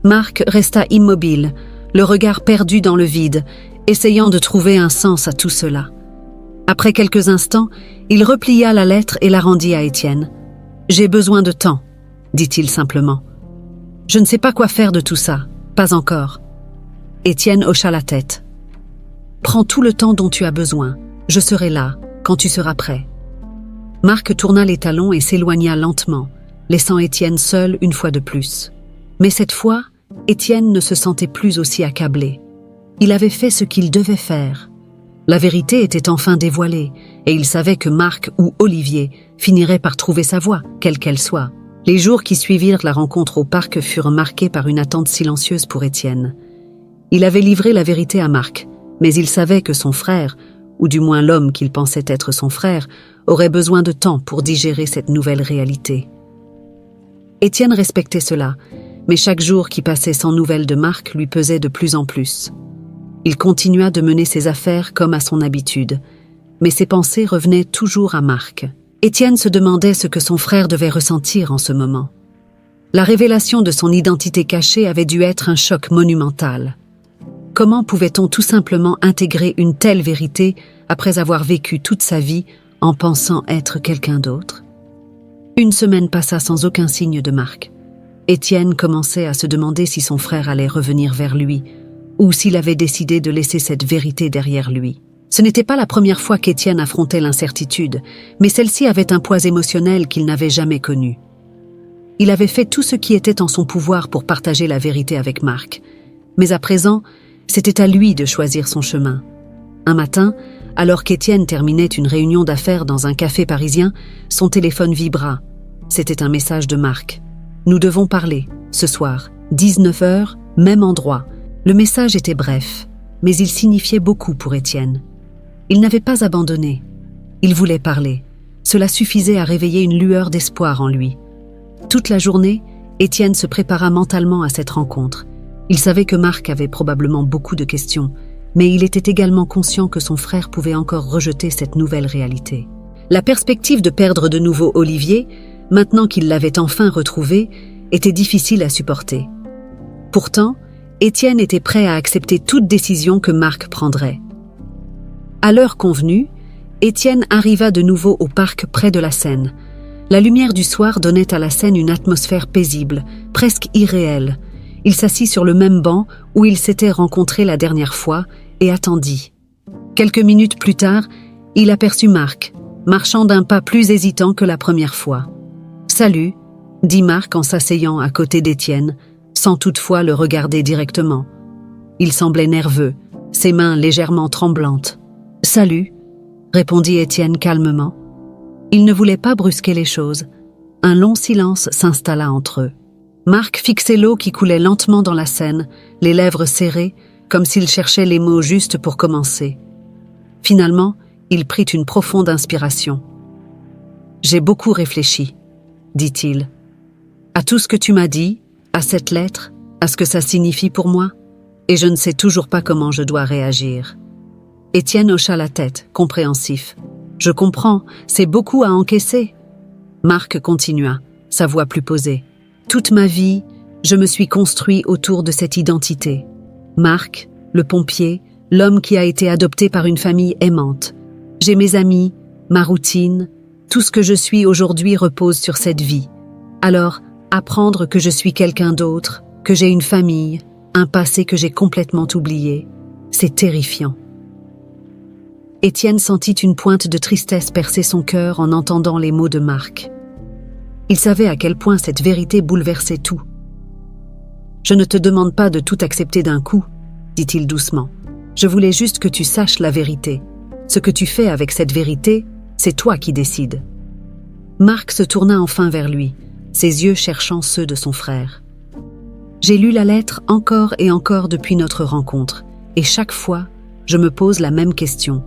Marc resta immobile, le regard perdu dans le vide, essayant de trouver un sens à tout cela. Après quelques instants, il replia la lettre et la rendit à Étienne. « J'ai besoin de temps, » dit-il simplement. « Je ne sais pas quoi faire de tout ça, pas encore. » Étienne hocha la tête. « Prends tout le temps dont tu as besoin, je serai là, quand tu seras prêt. » Marc tourna les talons et s'éloigna lentement, laissant Étienne seul une fois de plus. Mais cette fois, Étienne ne se sentait plus aussi accablé. Il avait fait ce qu'il devait faire. La vérité était enfin dévoilée, et il savait que Marc ou Olivier finiraient par trouver sa voie, quelle qu'elle soit. Les jours qui suivirent la rencontre au parc furent marqués par une attente silencieuse pour Étienne. Il avait livré la vérité à Marc, mais il savait que son frère, ou du moins l'homme qu'il pensait être son frère, aurait besoin de temps pour digérer cette nouvelle réalité. Étienne respectait cela, mais chaque jour qui passait sans nouvelles de Marc lui pesait de plus en plus. Il continua de mener ses affaires comme à son habitude, mais ses pensées revenaient toujours à Marc. Étienne se demandait ce que son frère devait ressentir en ce moment. La révélation de son identité cachée avait dû être un choc monumental. Comment pouvait-on tout simplement intégrer une telle vérité après avoir vécu toute sa vie en pensant être quelqu'un d'autre? Une semaine passa sans aucun signe de Marc. Étienne commençait à se demander si son frère allait revenir vers lui, ou s'il avait décidé de laisser cette vérité derrière lui. Ce n'était pas la première fois qu'Étienne affrontait l'incertitude, mais celle-ci avait un poids émotionnel qu'il n'avait jamais connu. Il avait fait tout ce qui était en son pouvoir pour partager la vérité avec Marc, mais à présent, c'était à lui de choisir son chemin. Un matin, alors qu'Étienne terminait une réunion d'affaires dans un café parisien, son téléphone vibra. C'était un message de Marc. « Nous devons parler, ce soir, 19h, même endroit. » Le message était bref, mais il signifiait beaucoup pour Étienne. Il n'avait pas abandonné. Il voulait parler. Cela suffisait à réveiller une lueur d'espoir en lui. Toute la journée, Étienne se prépara mentalement à cette rencontre. Il savait que Marc avait probablement beaucoup de questions, mais il était également conscient que son frère pouvait encore rejeter cette nouvelle réalité. La perspective de perdre de nouveau Olivier, maintenant qu'il l'avait enfin retrouvé, était difficile à supporter. Pourtant, Étienne était prêt à accepter toute décision que Marc prendrait. À l'heure convenue, Étienne arriva de nouveau au parc près de la Seine. La lumière du soir donnait à la scène une atmosphère paisible, presque irréelle. Il s'assit sur le même banc où il s'était rencontré la dernière fois et attendit. Quelques minutes plus tard, il aperçut Marc, marchant d'un pas plus hésitant que la première fois. « Salut », dit Marc en s'asseyant à côté d'Étienne, sans toutefois le regarder directement. Il semblait nerveux, ses mains légèrement tremblantes. « Salut », répondit Étienne calmement. Il ne voulait pas brusquer les choses. Un long silence s'installa entre eux. Marc fixait l'eau qui coulait lentement dans la Seine, les lèvres serrées, comme s'il cherchait les mots justes pour commencer. Finalement, il prit une profonde inspiration. « J'ai beaucoup réfléchi, » dit-il. « À tout ce que tu m'as dit, à cette lettre, à ce que ça signifie pour moi, et je ne sais toujours pas comment je dois réagir. » Étienne hocha la tête, compréhensif. « Je comprends, c'est beaucoup à encaisser. » Marc continua, sa voix plus posée. « Toute ma vie, je me suis construit autour de cette identité. Marc, le pompier, l'homme qui a été adopté par une famille aimante. J'ai mes amis, ma routine, tout ce que je suis aujourd'hui repose sur cette vie. Alors, apprendre que je suis quelqu'un d'autre, que j'ai une famille, un passé que j'ai complètement oublié, c'est terrifiant. » Étienne sentit une pointe de tristesse percer son cœur en entendant les mots de Marc. Il savait à quel point cette vérité bouleversait tout. « Je ne te demande pas de tout accepter d'un coup, » dit-il doucement. « Je voulais juste que tu saches la vérité. Ce que tu fais avec cette vérité, c'est toi qui décides. » Marc se tourna enfin vers lui, ses yeux cherchant ceux de son frère. « J'ai lu la lettre encore et encore depuis notre rencontre, et chaque fois, je me pose la même question.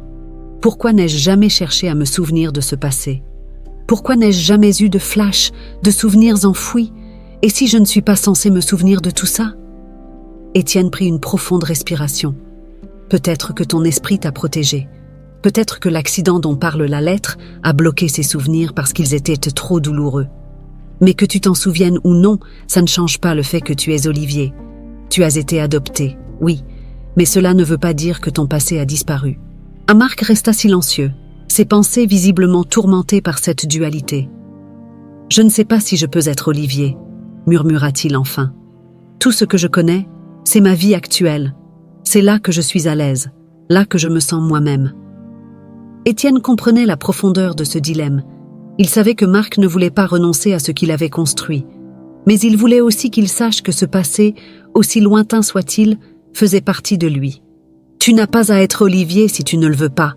Pourquoi n'ai-je jamais cherché à me souvenir de ce passé ? Pourquoi n'ai-je jamais eu de flash, de souvenirs enfouis ? Et si je ne suis pas censé me souvenir de tout ça ? » Étienne prit une profonde respiration. Peut-être que ton esprit t'a protégé. Peut-être que l'accident dont parle la lettre a bloqué ses souvenirs parce qu'ils étaient trop douloureux. Mais que tu t'en souviennes ou non, ça ne change pas le fait que tu es Olivier. Tu as été adopté, oui, mais cela ne veut pas dire que ton passé a disparu. Marc resta silencieux, ses pensées visiblement tourmentées par cette dualité. « Je ne sais pas si je peux être Olivier, » murmura-t-il enfin. « Tout ce que je connais, c'est ma vie actuelle. C'est là que je suis à l'aise, là que je me sens moi-même. » Étienne comprenait la profondeur de ce dilemme. Il savait que Marc ne voulait pas renoncer à ce qu'il avait construit. Mais il voulait aussi qu'il sache que ce passé, aussi lointain soit-il, faisait partie de lui. « Tu n'as pas à être Olivier si tu ne le veux pas, »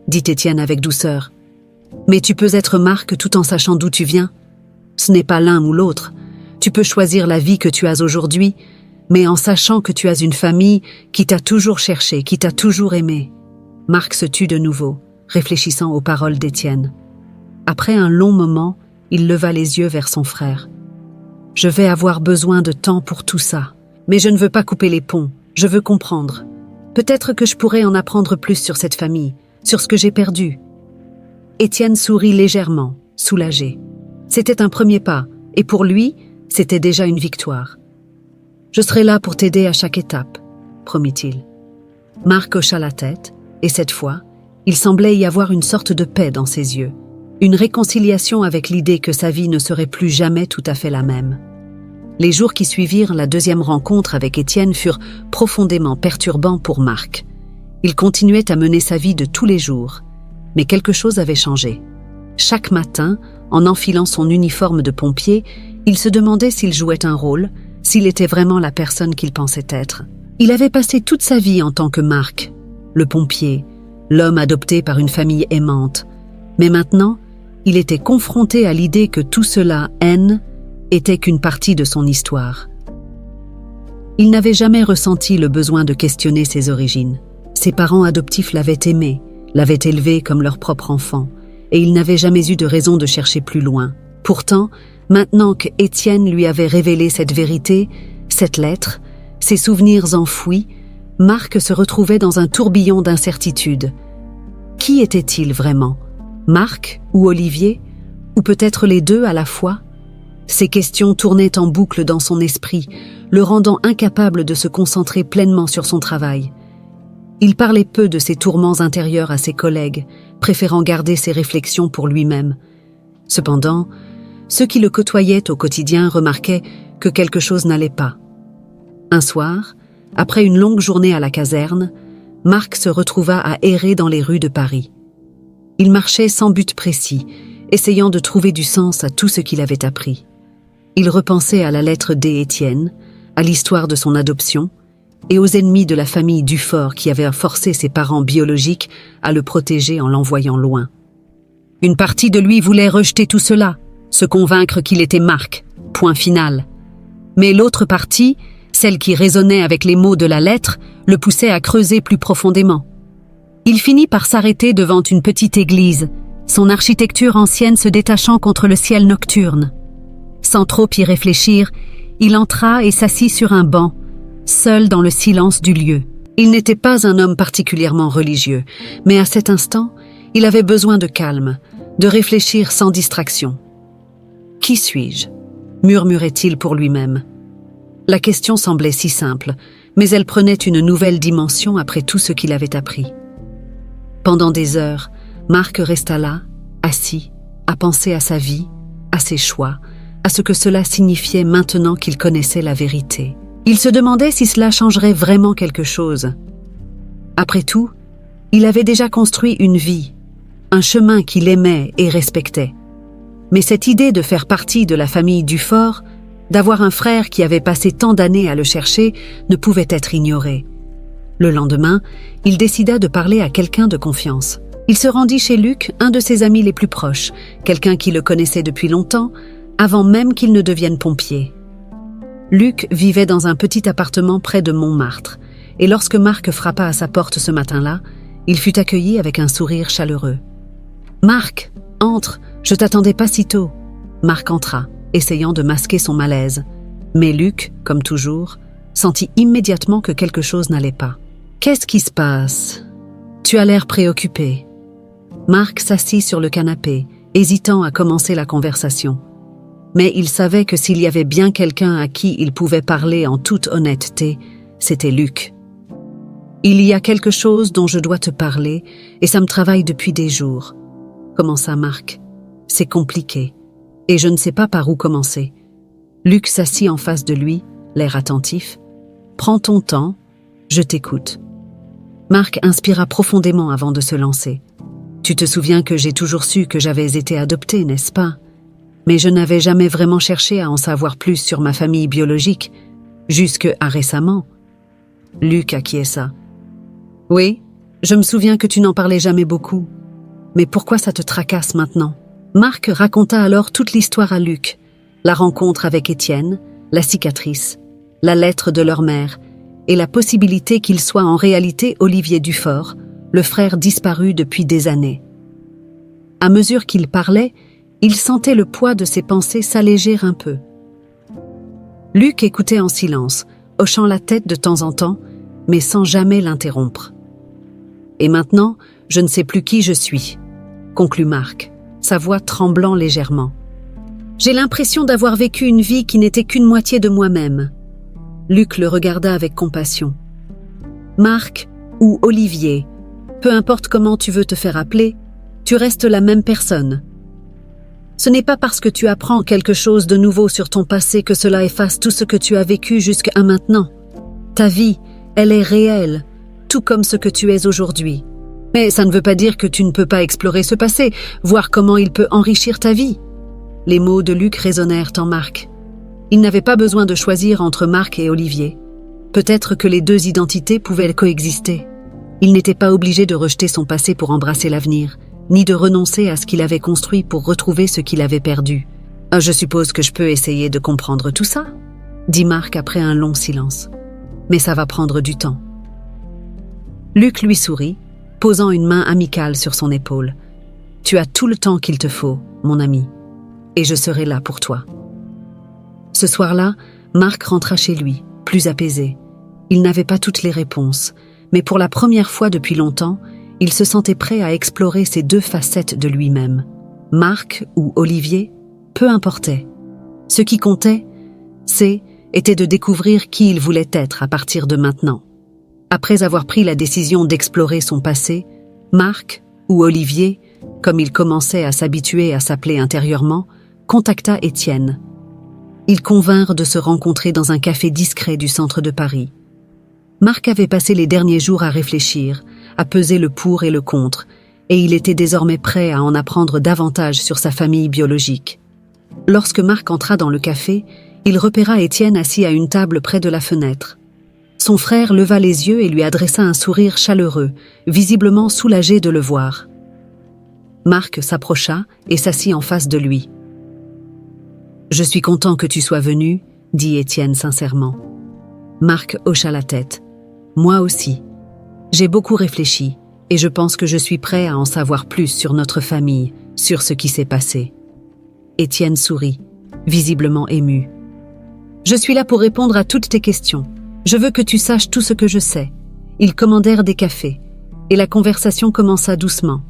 dit Étienne avec douceur. « Mais tu peux être Marc tout en sachant d'où tu viens. Ce n'est pas l'un ou l'autre. Tu peux choisir la vie que tu as aujourd'hui, mais en sachant que tu as une famille qui t'a toujours cherché, qui t'a toujours aimé. » Marc se tut de nouveau, réfléchissant aux paroles d'Étienne. Après un long moment, il leva les yeux vers son frère. « Je vais avoir besoin de temps pour tout ça, mais je ne veux pas couper les ponts, je veux comprendre. Peut-être que je pourrais en apprendre plus sur cette famille, sur ce que j'ai perdu. » Étienne sourit légèrement, soulagé. C'était un premier pas, et pour lui, c'était déjà une victoire. « Je serai là pour t'aider à chaque étape, » promit-il. Marc hocha la tête, et cette fois, il semblait y avoir une sorte de paix dans ses yeux, une réconciliation avec l'idée que sa vie ne serait plus jamais tout à fait la même. Les jours qui suivirent la deuxième rencontre avec Étienne furent profondément perturbants pour Marc. Il continuait à mener sa vie de tous les jours, mais quelque chose avait changé. Chaque matin, en enfilant son uniforme de pompier, il se demandait s'il jouait un rôle, s'il était vraiment la personne qu'il pensait être. Il avait passé toute sa vie en tant que Marc, le pompier, l'homme adopté par une famille aimante. Mais maintenant, il était confronté à l'idée que tout cela, haine, était qu'une partie de son histoire. Il n'avait jamais ressenti le besoin de questionner ses origines. Ses parents adoptifs l'avaient aimé, l'avaient élevé comme leur propre enfant, et il n'avait jamais eu de raison de chercher plus loin. Pourtant, maintenant que Étienne lui avait révélé cette vérité, cette lettre, ses souvenirs enfouis, Marc se retrouvait dans un tourbillon d'incertitudes. Qui était-il vraiment ? Marc ou Olivier ? Ou peut-être les deux à la fois ? Ces questions tournaient en boucle dans son esprit, le rendant incapable de se concentrer pleinement sur son travail. Il parlait peu de ses tourments intérieurs à ses collègues, préférant garder ses réflexions pour lui-même. Cependant, ceux qui le côtoyaient au quotidien remarquaient que quelque chose n'allait pas. Un soir, après une longue journée à la caserne, Marc se retrouva à errer dans les rues de Paris. Il marchait sans but précis, essayant de trouver du sens à tout ce qu'il avait appris. Il repensait à la lettre d'Étienne, à l'histoire de son adoption et aux ennemis de la famille Dufort qui avaient forcé ses parents biologiques à le protéger en l'envoyant loin. Une partie de lui voulait rejeter tout cela, se convaincre qu'il était Marc, point final. Mais l'autre partie, celle qui résonnait avec les mots de la lettre, le poussait à creuser plus profondément. Il finit par s'arrêter devant une petite église, son architecture ancienne se détachant contre le ciel nocturne. Sans trop y réfléchir, il entra et s'assit sur un banc, seul dans le silence du lieu. Il n'était pas un homme particulièrement religieux, mais à cet instant, il avait besoin de calme, de réfléchir sans distraction. « Qui suis-je » murmurait-il pour lui-même. La question semblait si simple, mais elle prenait une nouvelle dimension après tout ce qu'il avait appris. Pendant des heures, Marc resta là, assis, à penser à sa vie, à ses choix, à ce que cela signifiait maintenant qu'il connaissait la vérité. Il se demandait si cela changerait vraiment quelque chose. Après tout, il avait déjà construit une vie, un chemin qu'il aimait et respectait. Mais cette idée de faire partie de la famille Dufort, d'avoir un frère qui avait passé tant d'années à le chercher, ne pouvait être ignorée. Le lendemain, il décida de parler à quelqu'un de confiance. Il se rendit chez Luc, un de ses amis les plus proches, quelqu'un qui le connaissait depuis longtemps, avant même qu'il ne devienne pompier. Luc vivait dans un petit appartement près de Montmartre, et lorsque Marc frappa à sa porte ce matin-là, il fut accueilli avec un sourire chaleureux. « Marc, entre, je t'attendais pas si tôt. » Marc entra, essayant de masquer son malaise. Mais Luc, comme toujours, sentit immédiatement que quelque chose n'allait pas. « Qu'est-ce qui se passe ? Tu as l'air préoccupé. » Marc s'assit sur le canapé, hésitant à commencer la conversation. Mais il savait que s'il y avait bien quelqu'un à qui il pouvait parler en toute honnêteté, c'était Luc. « Il y a quelque chose dont je dois te parler, et ça me travaille depuis des jours. » Commença Marc. « C'est compliqué, et je ne sais pas par où commencer. » Luc s'assit en face de lui, l'air attentif. « Prends ton temps, je t'écoute. » Marc inspira profondément avant de se lancer. « Tu te souviens que j'ai toujours su que j'avais été adopté, n'est-ce pas ? Mais je n'avais jamais vraiment cherché à en savoir plus sur ma famille biologique, jusqu'à récemment. » Luc acquiesça. « Oui, je me souviens que tu n'en parlais jamais beaucoup. Mais pourquoi ça te tracasse maintenant ?» Marc raconta alors toute l'histoire à Luc, la rencontre avec Étienne, la cicatrice, la lettre de leur mère, et la possibilité qu'il soit en réalité Olivier Dufort, le frère disparu depuis des années. À mesure qu'il parlait, il sentait le poids de ses pensées s'alléger un peu. Luc écoutait en silence, hochant la tête de temps en temps, mais sans jamais l'interrompre. « Et maintenant, je ne sais plus qui je suis », conclut Marc, sa voix tremblant légèrement. « J'ai l'impression d'avoir vécu une vie qui n'était qu'une moitié de moi-même. » Luc le regarda avec compassion. « Marc ou Olivier, peu importe comment tu veux te faire appeler, tu restes la même personne. Ce n'est pas parce que tu apprends quelque chose de nouveau sur ton passé que cela efface tout ce que tu as vécu jusqu'à maintenant. Ta vie, elle est réelle, tout comme ce que tu es aujourd'hui. Mais ça ne veut pas dire que tu ne peux pas explorer ce passé, voir comment il peut enrichir ta vie. » Les mots de Luc résonnèrent en Marc. Il n'avait pas besoin de choisir entre Marc et Olivier. Peut-être que les deux identités pouvaient coexister. Il n'était pas obligé de rejeter son passé pour embrasser l'avenir, ni de renoncer à ce qu'il avait construit pour retrouver ce qu'il avait perdu. « Je suppose que je peux essayer de comprendre tout ça ?» dit Marc après un long silence. « Mais ça va prendre du temps. » Luc lui sourit, posant une main amicale sur son épaule. « Tu as tout le temps qu'il te faut, mon ami, et je serai là pour toi. » Ce soir-là, Marc rentra chez lui, plus apaisé. Il n'avait pas toutes les réponses, mais pour la première fois depuis longtemps, il se sentait prêt à explorer ces deux facettes de lui-même. Marc ou Olivier, peu importait. Ce qui comptait, était de découvrir qui il voulait être à partir de maintenant. Après avoir pris la décision d'explorer son passé, Marc ou Olivier, comme il commençait à s'habituer à s'appeler intérieurement, contacta Étienne. Ils convinrent de se rencontrer dans un café discret du centre de Paris. Marc avait passé les derniers jours à réfléchir, à peser le pour et le contre, et il était désormais prêt à en apprendre davantage sur sa famille biologique. Lorsque Marc entra dans le café, il repéra Étienne assis à une table près de la fenêtre. Son frère leva les yeux et lui adressa un sourire chaleureux, visiblement soulagé de le voir. Marc s'approcha et s'assit en face de lui. Je suis content que tu sois venu, dit Étienne sincèrement. Marc hocha la tête. Moi aussi. J'ai beaucoup réfléchi et je pense que je suis prêt à en savoir plus sur notre famille, sur ce qui s'est passé. Étienne sourit, visiblement ému. Je suis là pour répondre à toutes tes questions. Je veux que tu saches tout ce que je sais. Ils commandèrent des cafés et la conversation commença doucement.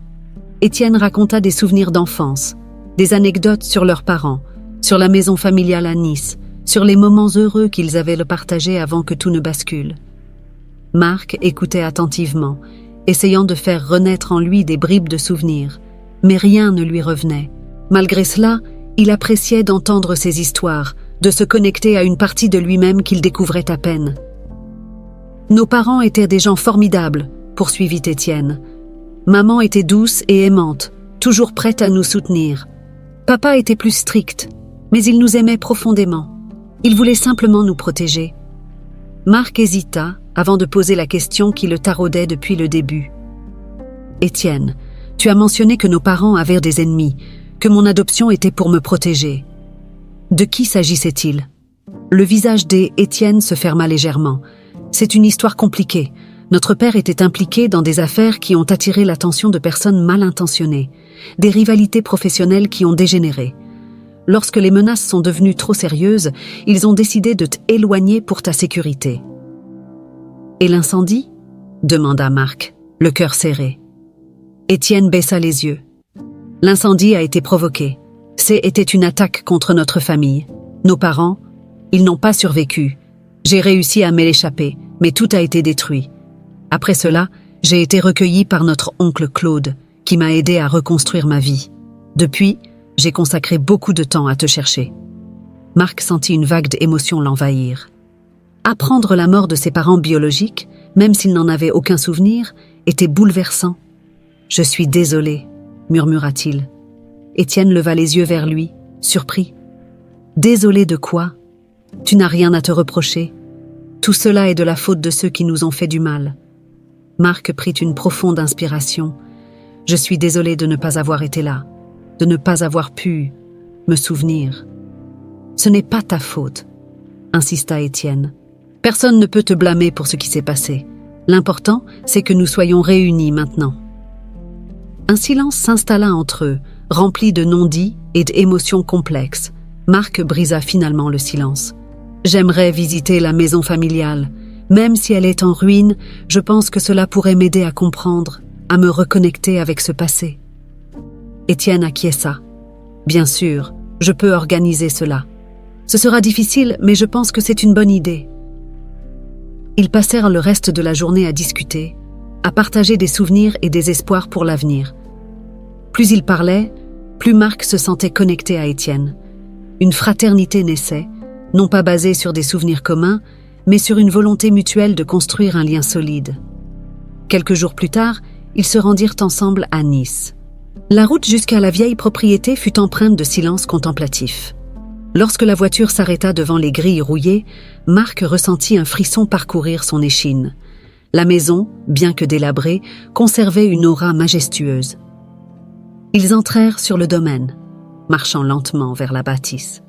Étienne raconta des souvenirs d'enfance, des anecdotes sur leurs parents, sur la maison familiale à Nice, sur les moments heureux qu'ils avaient le partagé avant que tout ne bascule. Marc écoutait attentivement, essayant de faire renaître en lui des bribes de souvenirs, mais rien ne lui revenait. Malgré cela, il appréciait d'entendre ces histoires, de se connecter à une partie de lui-même qu'il découvrait à peine. Nos parents étaient des gens formidables, poursuivit Étienne. Maman était douce et aimante, toujours prête à nous soutenir. Papa était plus strict, mais il nous aimait profondément. Il voulait simplement nous protéger. Marc hésita avant de poser la question qui le taraudait depuis le début. Étienne, tu as mentionné que nos parents avaient des ennemis, que mon adoption était pour me protéger. De qui s'agissait-il? Le visage d'Étienne se ferma légèrement. C'est une histoire compliquée. Notre père était impliqué dans des affaires qui ont attiré l'attention de personnes mal intentionnées, des rivalités professionnelles qui ont dégénéré. Lorsque les menaces sont devenues trop sérieuses, ils ont décidé de t'éloigner pour ta sécurité. « Et l'incendie » demanda Marc, le cœur serré. Étienne baissa les yeux. L'incendie a été provoqué. C'était une attaque contre notre famille. Nos parents, ils n'ont pas survécu. J'ai réussi à m'échapper, mais tout a été détruit. Après cela, j'ai été recueilli par notre oncle Claude, qui m'a aidé à reconstruire ma vie. Depuis, j'ai consacré beaucoup de temps à te chercher. Marc sentit une vague d'émotion l'envahir. Apprendre la mort de ses parents biologiques, même s'il n'en avait aucun souvenir, était bouleversant. « Je suis désolé », murmura-t-il. Étienne leva les yeux vers lui, surpris. « Désolé de quoi? Tu n'as rien à te reprocher. Tout cela est de la faute de ceux qui nous ont fait du mal. » Marc prit une profonde inspiration. « Je suis désolé de ne pas avoir été là, de ne pas avoir pu me souvenir. »« Ce n'est pas ta faute, » insista Étienne. « Personne ne peut te blâmer pour ce qui s'est passé. L'important, c'est que nous soyons réunis maintenant. » Un silence s'installa entre eux, rempli de non-dits et d'émotions complexes. Marc brisa finalement le silence. « J'aimerais visiter la maison familiale. Même si elle est en ruine, je pense que cela pourrait m'aider à comprendre, à me reconnecter avec ce passé. » Étienne acquiesça. « Bien sûr, je peux organiser cela. Ce sera difficile, mais je pense que c'est une bonne idée. » Ils passèrent le reste de la journée à discuter, à partager des souvenirs et des espoirs pour l'avenir. Plus ils parlaient, plus Marc se sentait connecté à Étienne. Une fraternité naissait, non pas basée sur des souvenirs communs, mais sur une volonté mutuelle de construire un lien solide. Quelques jours plus tard, ils se rendirent ensemble à Nice. La route jusqu'à la vieille propriété fut empreinte de silence contemplatif. Lorsque la voiture s'arrêta devant les grilles rouillées, Marc ressentit un frisson parcourir son échine. La maison, bien que délabrée, conservait une aura majestueuse. Ils entrèrent sur le domaine, marchant lentement vers la bâtisse.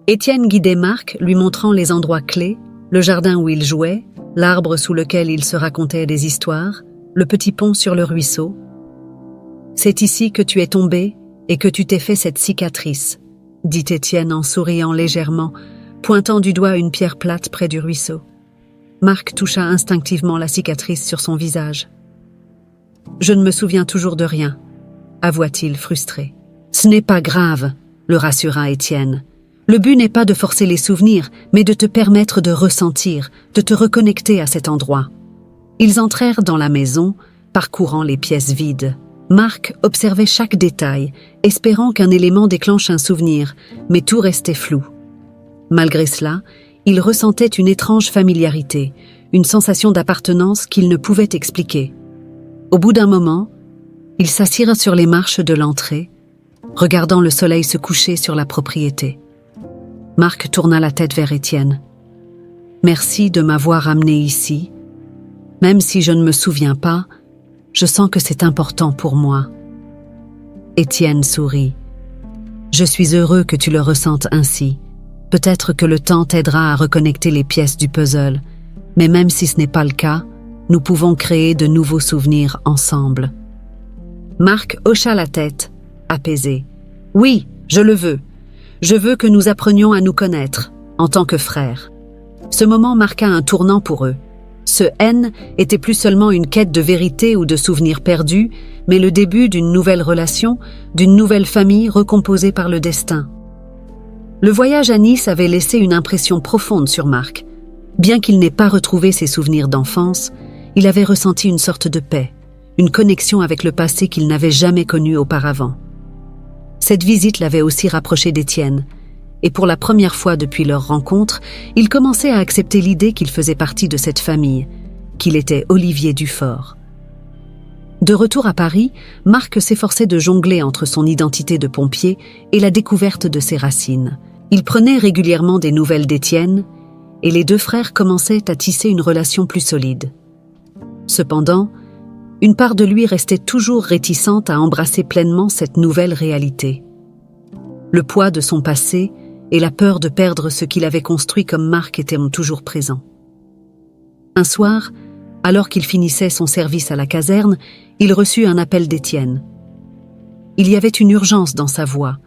Étienne guidait Marc, lui montrant les endroits clés, le jardin où il jouait, l'arbre sous lequel il se racontait des histoires, le petit pont sur le ruisseau. « C'est ici que tu es tombé et que tu t'es fait cette cicatrice », dit Étienne en souriant légèrement, pointant du doigt une pierre plate près du ruisseau. Marc toucha instinctivement la cicatrice sur son visage. « Je ne me souviens toujours de rien », avoua-t-il frustré. « Ce n'est pas grave », le rassura Étienne. « Le but n'est pas de forcer les souvenirs, mais de te permettre de ressentir, de te reconnecter à cet endroit. » Ils entrèrent dans la maison, parcourant les pièces vides. Marc observait chaque détail, espérant qu'un élément déclenche un souvenir, mais tout restait flou. Malgré cela, il ressentait une étrange familiarité, une sensation d'appartenance qu'il ne pouvait expliquer. Au bout d'un moment, ils s'assirent sur les marches de l'entrée, regardant le soleil se coucher sur la propriété. Marc tourna la tête vers Étienne. « Merci de m'avoir amené ici. Même si je ne me souviens pas, je sens que c'est important pour moi. » Étienne sourit. « Je suis heureux que tu le ressentes ainsi. Peut-être que le temps t'aidera à reconnecter les pièces du puzzle, mais même si ce n'est pas le cas, nous pouvons créer de nouveaux souvenirs ensemble. Marc hocha la tête, apaisé. Oui, je le veux. Je veux que nous apprenions à nous connaître, en tant que frères. Ce moment marqua un tournant pour eux. Ce N était plus seulement une quête de vérité ou de souvenirs perdus, mais le début d'une nouvelle relation, d'une nouvelle famille recomposée par le destin. Le voyage à Nice avait laissé une impression profonde sur Marc. Bien qu'il n'ait pas retrouvé ses souvenirs d'enfance, il avait ressenti une sorte de paix, une connexion avec le passé qu'il n'avait jamais connu auparavant. Cette visite l'avait aussi rapproché d'Étienne, et pour la première fois depuis leur rencontre, il commençait à accepter l'idée qu'il faisait partie de cette famille, qu'il était Olivier Dufort. De retour à Paris, Marc s'efforçait de jongler entre son identité de pompier et la découverte de ses racines. Il prenait régulièrement des nouvelles d'Étienne, et les deux frères commençaient à tisser une relation plus solide. Cependant, une part de lui restait toujours réticente à embrasser pleinement cette nouvelle réalité. Le poids de son passé et la peur de perdre ce qu'il avait construit comme Marc étaient toujours présents. Un soir, alors qu'il finissait son service à la caserne, il reçut un appel d'Étienne. Il y avait une urgence dans sa voix,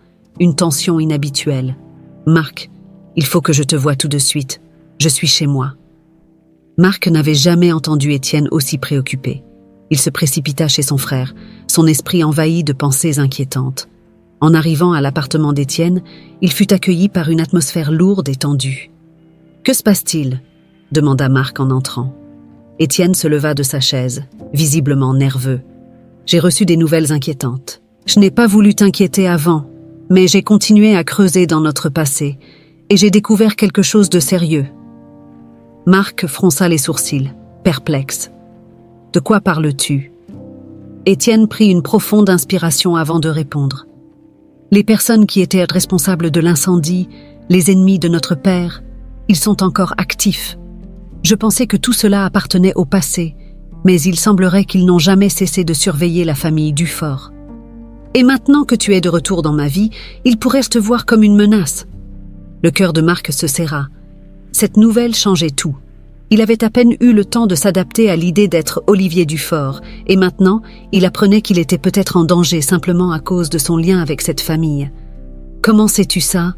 une tension inhabituelle. « Marc, il faut que je te voie tout de suite. Je suis chez moi. » Marc n'avait jamais entendu Étienne aussi préoccupé. Il se précipita chez son frère, son esprit envahi de pensées inquiétantes. En arrivant à l'appartement d'Étienne, il fut accueilli par une atmosphère lourde et tendue. « Que se passe-t-il » demanda Marc en entrant. Étienne se leva de sa chaise, visiblement nerveux. « J'ai reçu des nouvelles inquiétantes. Je n'ai pas voulu t'inquiéter avant, mais j'ai continué à creuser dans notre passé, et j'ai découvert quelque chose de sérieux. » Marc fronça les sourcils, perplexe. « De quoi parles-tu » Étienne prit une profonde inspiration avant de répondre. « Les personnes qui étaient responsables de l'incendie, les ennemis de notre père, ils sont encore actifs. Je pensais que tout cela appartenait au passé, mais il semblerait qu'ils n'ont jamais cessé de surveiller la famille Dufort. Et maintenant que tu es de retour dans ma vie, ils pourraient te voir comme une menace. » Le cœur de Marc se serra. Cette nouvelle changeait tout. Il avait à peine eu le temps de s'adapter à l'idée d'être Olivier Dufort, et maintenant, il apprenait qu'il était peut-être en danger simplement à cause de son lien avec cette famille. « Comment sais-tu ça »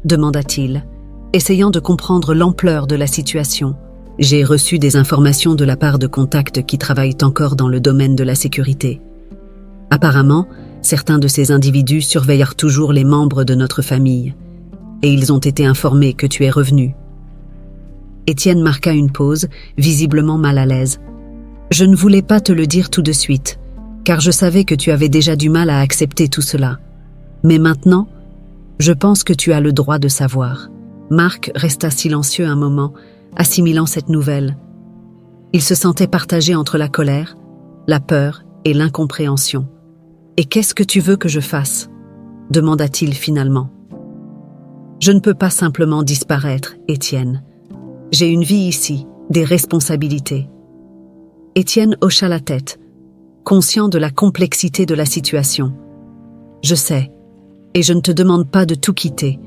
demanda-t-il, essayant de comprendre l'ampleur de la situation. « J'ai reçu des informations de la part de contacts qui travaillent encore dans le domaine de la sécurité. Apparemment, certains de ces individus surveillent toujours les membres de notre famille, et ils ont été informés que tu es revenu. » Étienne marqua une pause, visiblement mal à l'aise. « Je ne voulais pas te le dire tout de suite, car je savais que tu avais déjà du mal à accepter tout cela. Mais maintenant, je pense que tu as le droit de savoir. » Marc resta silencieux un moment, assimilant cette nouvelle. Il se sentait partagé entre la colère, la peur et l'incompréhension. « Et qu'est-ce que tu veux que je fasse » demanda-t-il finalement. « Je ne peux pas simplement disparaître, Étienne. J'ai une vie ici, des responsabilités. » Étienne hocha la tête, conscient de la complexité de la situation. « Je sais, et je ne te demande pas de tout quitter.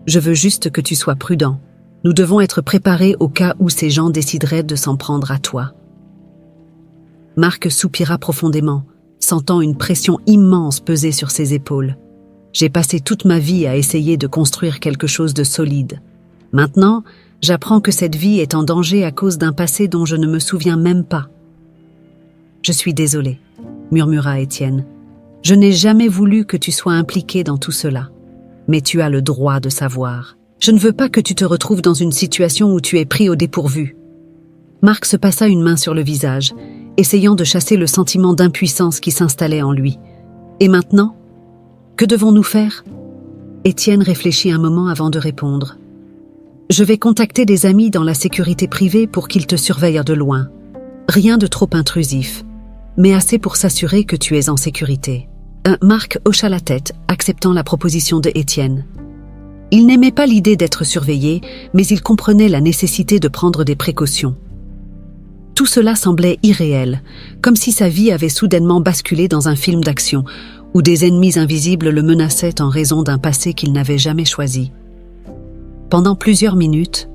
Je veux juste que tu sois prudent. Nous devons être préparés au cas où ces gens décideraient de s'en prendre à toi. » Marc soupira profondément, sentant une pression immense peser sur ses épaules. « J'ai passé toute ma vie à essayer de construire quelque chose de solide. Maintenant, j'apprends que cette vie est en danger à cause d'un passé dont je ne me souviens même pas. »« Je suis désolé, » murmura Étienne. « Je n'ai jamais voulu que tu sois impliqué dans tout cela. Mais tu as le droit de savoir. Je ne veux pas que tu te retrouves dans une situation où tu es pris au dépourvu. » Marc se passa une main sur le visage, essayant de chasser le sentiment d'impuissance qui s'installait en lui. « Et maintenant ? Que devons-nous faire ?» Étienne réfléchit un moment avant de répondre. « Je vais contacter des amis dans la sécurité privée pour qu'ils te surveillent de loin. Rien de trop intrusif, mais assez pour s'assurer que tu es en sécurité. » Marc hocha la tête, acceptant la proposition de Étienne. Il n'aimait pas l'idée d'être surveillé, mais il comprenait la nécessité de prendre des précautions. Tout cela semblait irréel, comme si sa vie avait soudainement basculé dans un film d'action, où des ennemis invisibles le menaçaient en raison d'un passé qu'il n'avait jamais choisi. Pendant plusieurs minutes,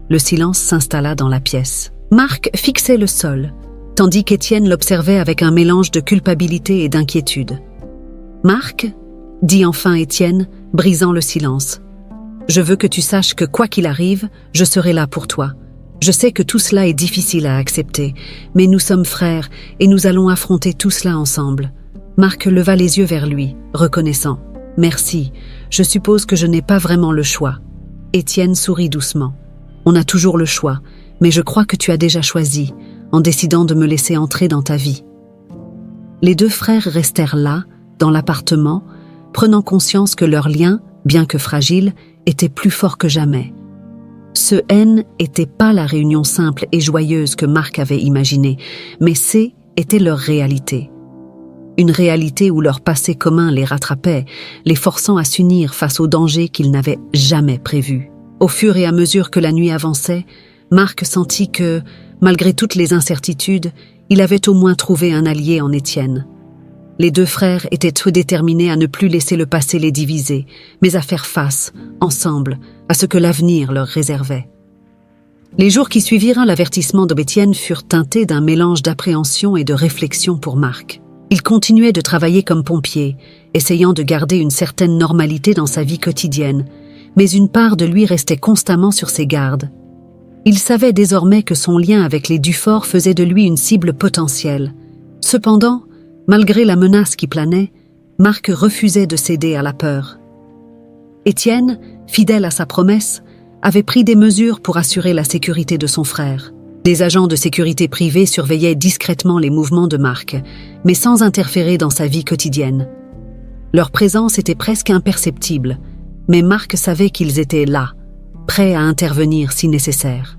le silence s'installa dans la pièce. Marc fixait le sol, tandis qu'Étienne l'observait avec un mélange de culpabilité et d'inquiétude. « Marc, » dit enfin Étienne, brisant le silence, « je veux que tu saches que quoi qu'il arrive, je serai là pour toi. Je sais que tout cela est difficile à accepter, mais nous sommes frères et nous allons affronter tout cela ensemble. » Marc leva les yeux vers lui, reconnaissant. « Merci, je suppose que je n'ai pas vraiment le choix. » Étienne sourit doucement. « On a toujours le choix, mais je crois que tu as déjà choisi, en décidant de me laisser entrer dans ta vie. » Les deux frères restèrent là, dans l'appartement, prenant conscience que leur lien, bien que fragile, était plus fort que jamais. Ce N n'était pas la réunion simple et joyeuse que Marc avait imaginée, mais C était leur réalité. Une réalité où leur passé commun les rattrapait, les forçant à s'unir face aux dangers qu'ils n'avaient jamais prévus. Au fur et à mesure que la nuit avançait, Marc sentit que, malgré toutes les incertitudes, il avait au moins trouvé un allié en Étienne. Les deux frères étaient eux déterminés à ne plus laisser le passé les diviser, mais à faire face, ensemble, à ce que l'avenir leur réservait. Les jours qui suivirent l'avertissement d'Étienne furent teintés d'un mélange d'appréhension et de réflexion pour Marc. Il continuait de travailler comme pompier, essayant de garder une certaine normalité dans sa vie quotidienne, mais une part de lui restait constamment sur ses gardes. Il savait désormais que son lien avec les Dufort faisait de lui une cible potentielle. Cependant, malgré la menace qui planait, Marc refusait de céder à la peur. Étienne, fidèle à sa promesse, avait pris des mesures pour assurer la sécurité de son frère. Des agents de sécurité privés surveillaient discrètement les mouvements de Marc, mais sans interférer dans sa vie quotidienne. Leur présence était presque imperceptible, mais Marc savait qu'ils étaient là, prêts à intervenir si nécessaire.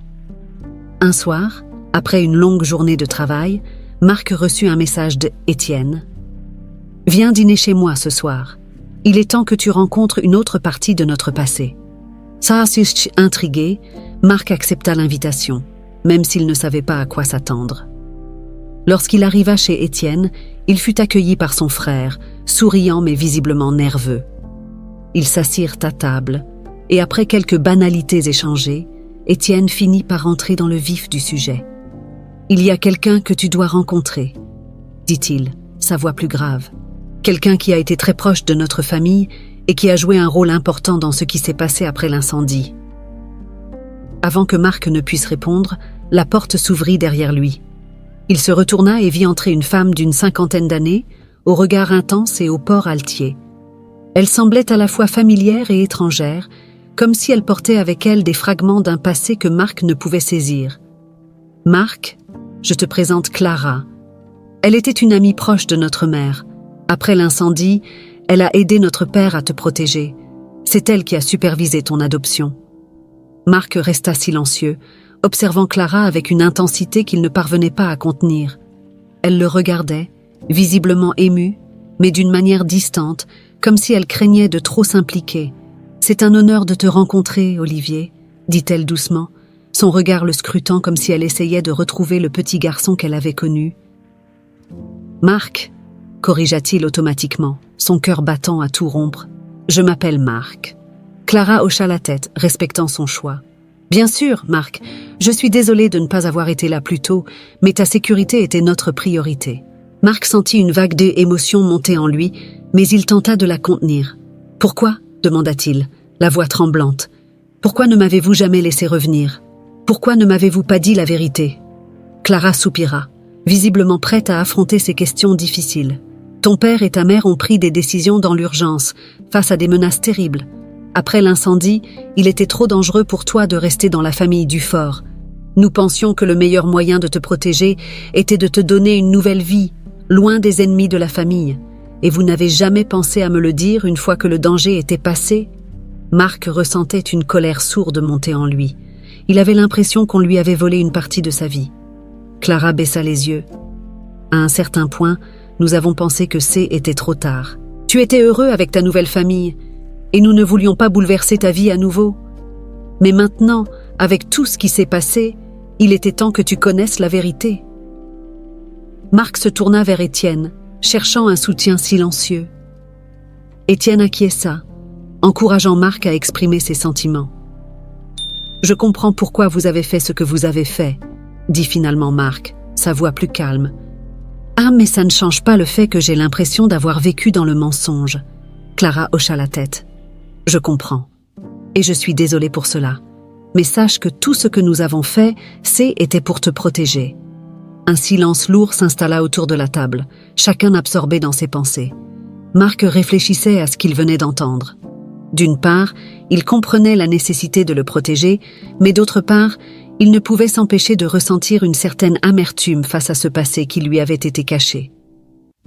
Un soir, après une longue journée de travail, Marc reçut un message d'Étienne. « Viens dîner chez moi ce soir. Il est temps que tu rencontres une autre partie de notre passé. » Intrigué, Marc accepta l'invitation, même s'il ne savait pas à quoi s'attendre. Lorsqu'il arriva chez Étienne, il fut accueilli par son frère, souriant mais visiblement nerveux. Ils s'assirent à table, et après quelques banalités échangées, Étienne finit par entrer dans le vif du sujet. « Il y a quelqu'un que tu dois rencontrer, » dit-il, sa voix plus grave. « Quelqu'un qui a été très proche de notre famille et qui a joué un rôle important dans ce qui s'est passé après l'incendie. » Avant que Marc ne puisse répondre, la porte s'ouvrit derrière lui. Il se retourna et vit entrer une femme d'une 50aine d'années, au regard intense et au port altier. Elle semblait à la fois familière et étrangère, comme si elle portait avec elle des fragments d'un passé que Marc ne pouvait saisir. « Marc, je te présente Clara. Elle était une amie proche de notre mère. Après l'incendie, elle a aidé notre père à te protéger. C'est elle qui a supervisé ton adoption. » Marc resta silencieux, observant Clara avec une intensité qu'il ne parvenait pas à contenir. Elle le regardait, visiblement émue, mais d'une manière distante, comme si elle craignait de trop s'impliquer. « C'est un honneur de te rencontrer, Olivier, » dit-elle doucement, son regard le scrutant comme si elle essayait de retrouver le petit garçon qu'elle avait connu. « Marc, » corrigea-t-il automatiquement, son cœur battant à tout rompre. « Je m'appelle Marc. » Clara hocha la tête, respectant son choix. « Bien sûr, Marc, je suis désolée de ne pas avoir été là plus tôt, mais ta sécurité était notre priorité. » Marc sentit une vague d'émotion monter en lui, mais il tenta de la contenir. « Pourquoi ?» demanda-t-il, la voix tremblante. « Pourquoi ne m'avez-vous jamais laissé revenir? Pourquoi ne m'avez-vous pas dit la vérité ?» Clara soupira, visiblement prête à affronter ces questions difficiles. « Ton père et ta mère ont pris des décisions dans l'urgence, face à des menaces terribles. Après l'incendie, il était trop dangereux pour toi de rester dans la famille Dufort. Nous pensions que le meilleur moyen de te protéger était de te donner une nouvelle vie, loin des ennemis de la famille. Et vous n'avez jamais pensé à me le dire une fois que le danger était passé ?» Marc ressentait une colère sourde monter en lui. Il avait l'impression qu'on lui avait volé une partie de sa vie. Clara baissa les yeux. « À un certain point, nous avons pensé que était trop tard. Tu étais heureux avec ta nouvelle famille, et nous ne voulions pas bouleverser ta vie à nouveau. Mais maintenant, avec tout ce qui s'est passé, il était temps que tu connaisses la vérité. » Marc se tourna vers Étienne, cherchant un soutien silencieux. Étienne acquiesça, encourageant Marc à exprimer ses sentiments. « Je comprends pourquoi vous avez fait ce que vous avez fait », dit finalement Marc, sa voix plus calme. « Ah, mais ça ne change pas le fait que j'ai l'impression d'avoir vécu dans le mensonge. » Clara hocha la tête. « Je comprends. Et je suis désolée pour cela. Mais sache que tout ce que nous avons fait, était pour te protéger. » Un silence lourd s'installa autour de la table, chacun absorbé dans ses pensées. Marc réfléchissait à ce qu'il venait d'entendre. D'une part, il comprenait la nécessité de le protéger, mais d'autre part, il ne pouvait s'empêcher de ressentir une certaine amertume face à ce passé qui lui avait été caché.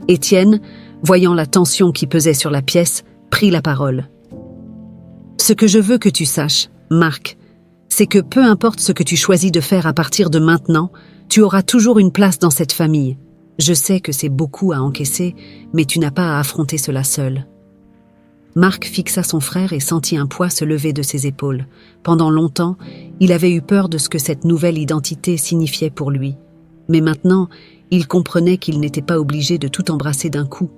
Étienne, voyant la tension qui pesait sur la pièce, prit la parole. « Ce que je veux que tu saches, Marc, c'est que peu importe ce que tu choisis de faire à partir de maintenant, tu auras toujours une place dans cette famille. Je sais que c'est beaucoup à encaisser, mais tu n'as pas à affronter cela seul. » Marc fixa son frère et sentit un poids se lever de ses épaules. Pendant longtemps, il avait eu peur de ce que cette nouvelle identité signifiait pour lui. Mais maintenant, il comprenait qu'il n'était pas obligé de tout embrasser d'un coup.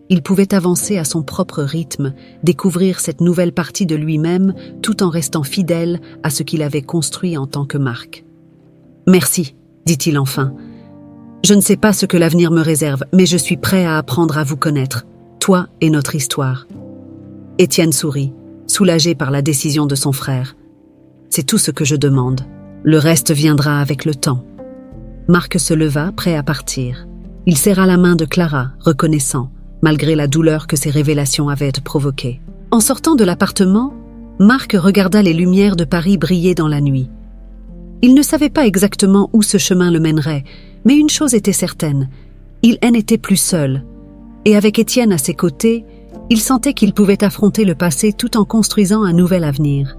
Il pouvait avancer à son propre rythme, découvrir cette nouvelle partie de lui-même tout en restant fidèle à ce qu'il avait construit en tant que Marc. « Merci, dit-il enfin. Je ne sais pas ce que l'avenir me réserve, mais je suis prêt à apprendre à vous connaître, toi et notre histoire. » Étienne sourit, soulagé par la décision de son frère. « C'est tout ce que je demande. Le reste viendra avec le temps. » Marc se leva, prêt à partir. Il serra la main de Clara, reconnaissant, malgré la douleur que ces révélations avaient provoquée. En sortant de l'appartement, Marc regarda les lumières de Paris briller dans la nuit. Il ne savait pas exactement où ce chemin le mènerait, mais une chose était certaine, il n'était plus seul. Et avec Étienne à ses côtés, il sentait qu'il pouvait affronter le passé tout en construisant un nouvel avenir.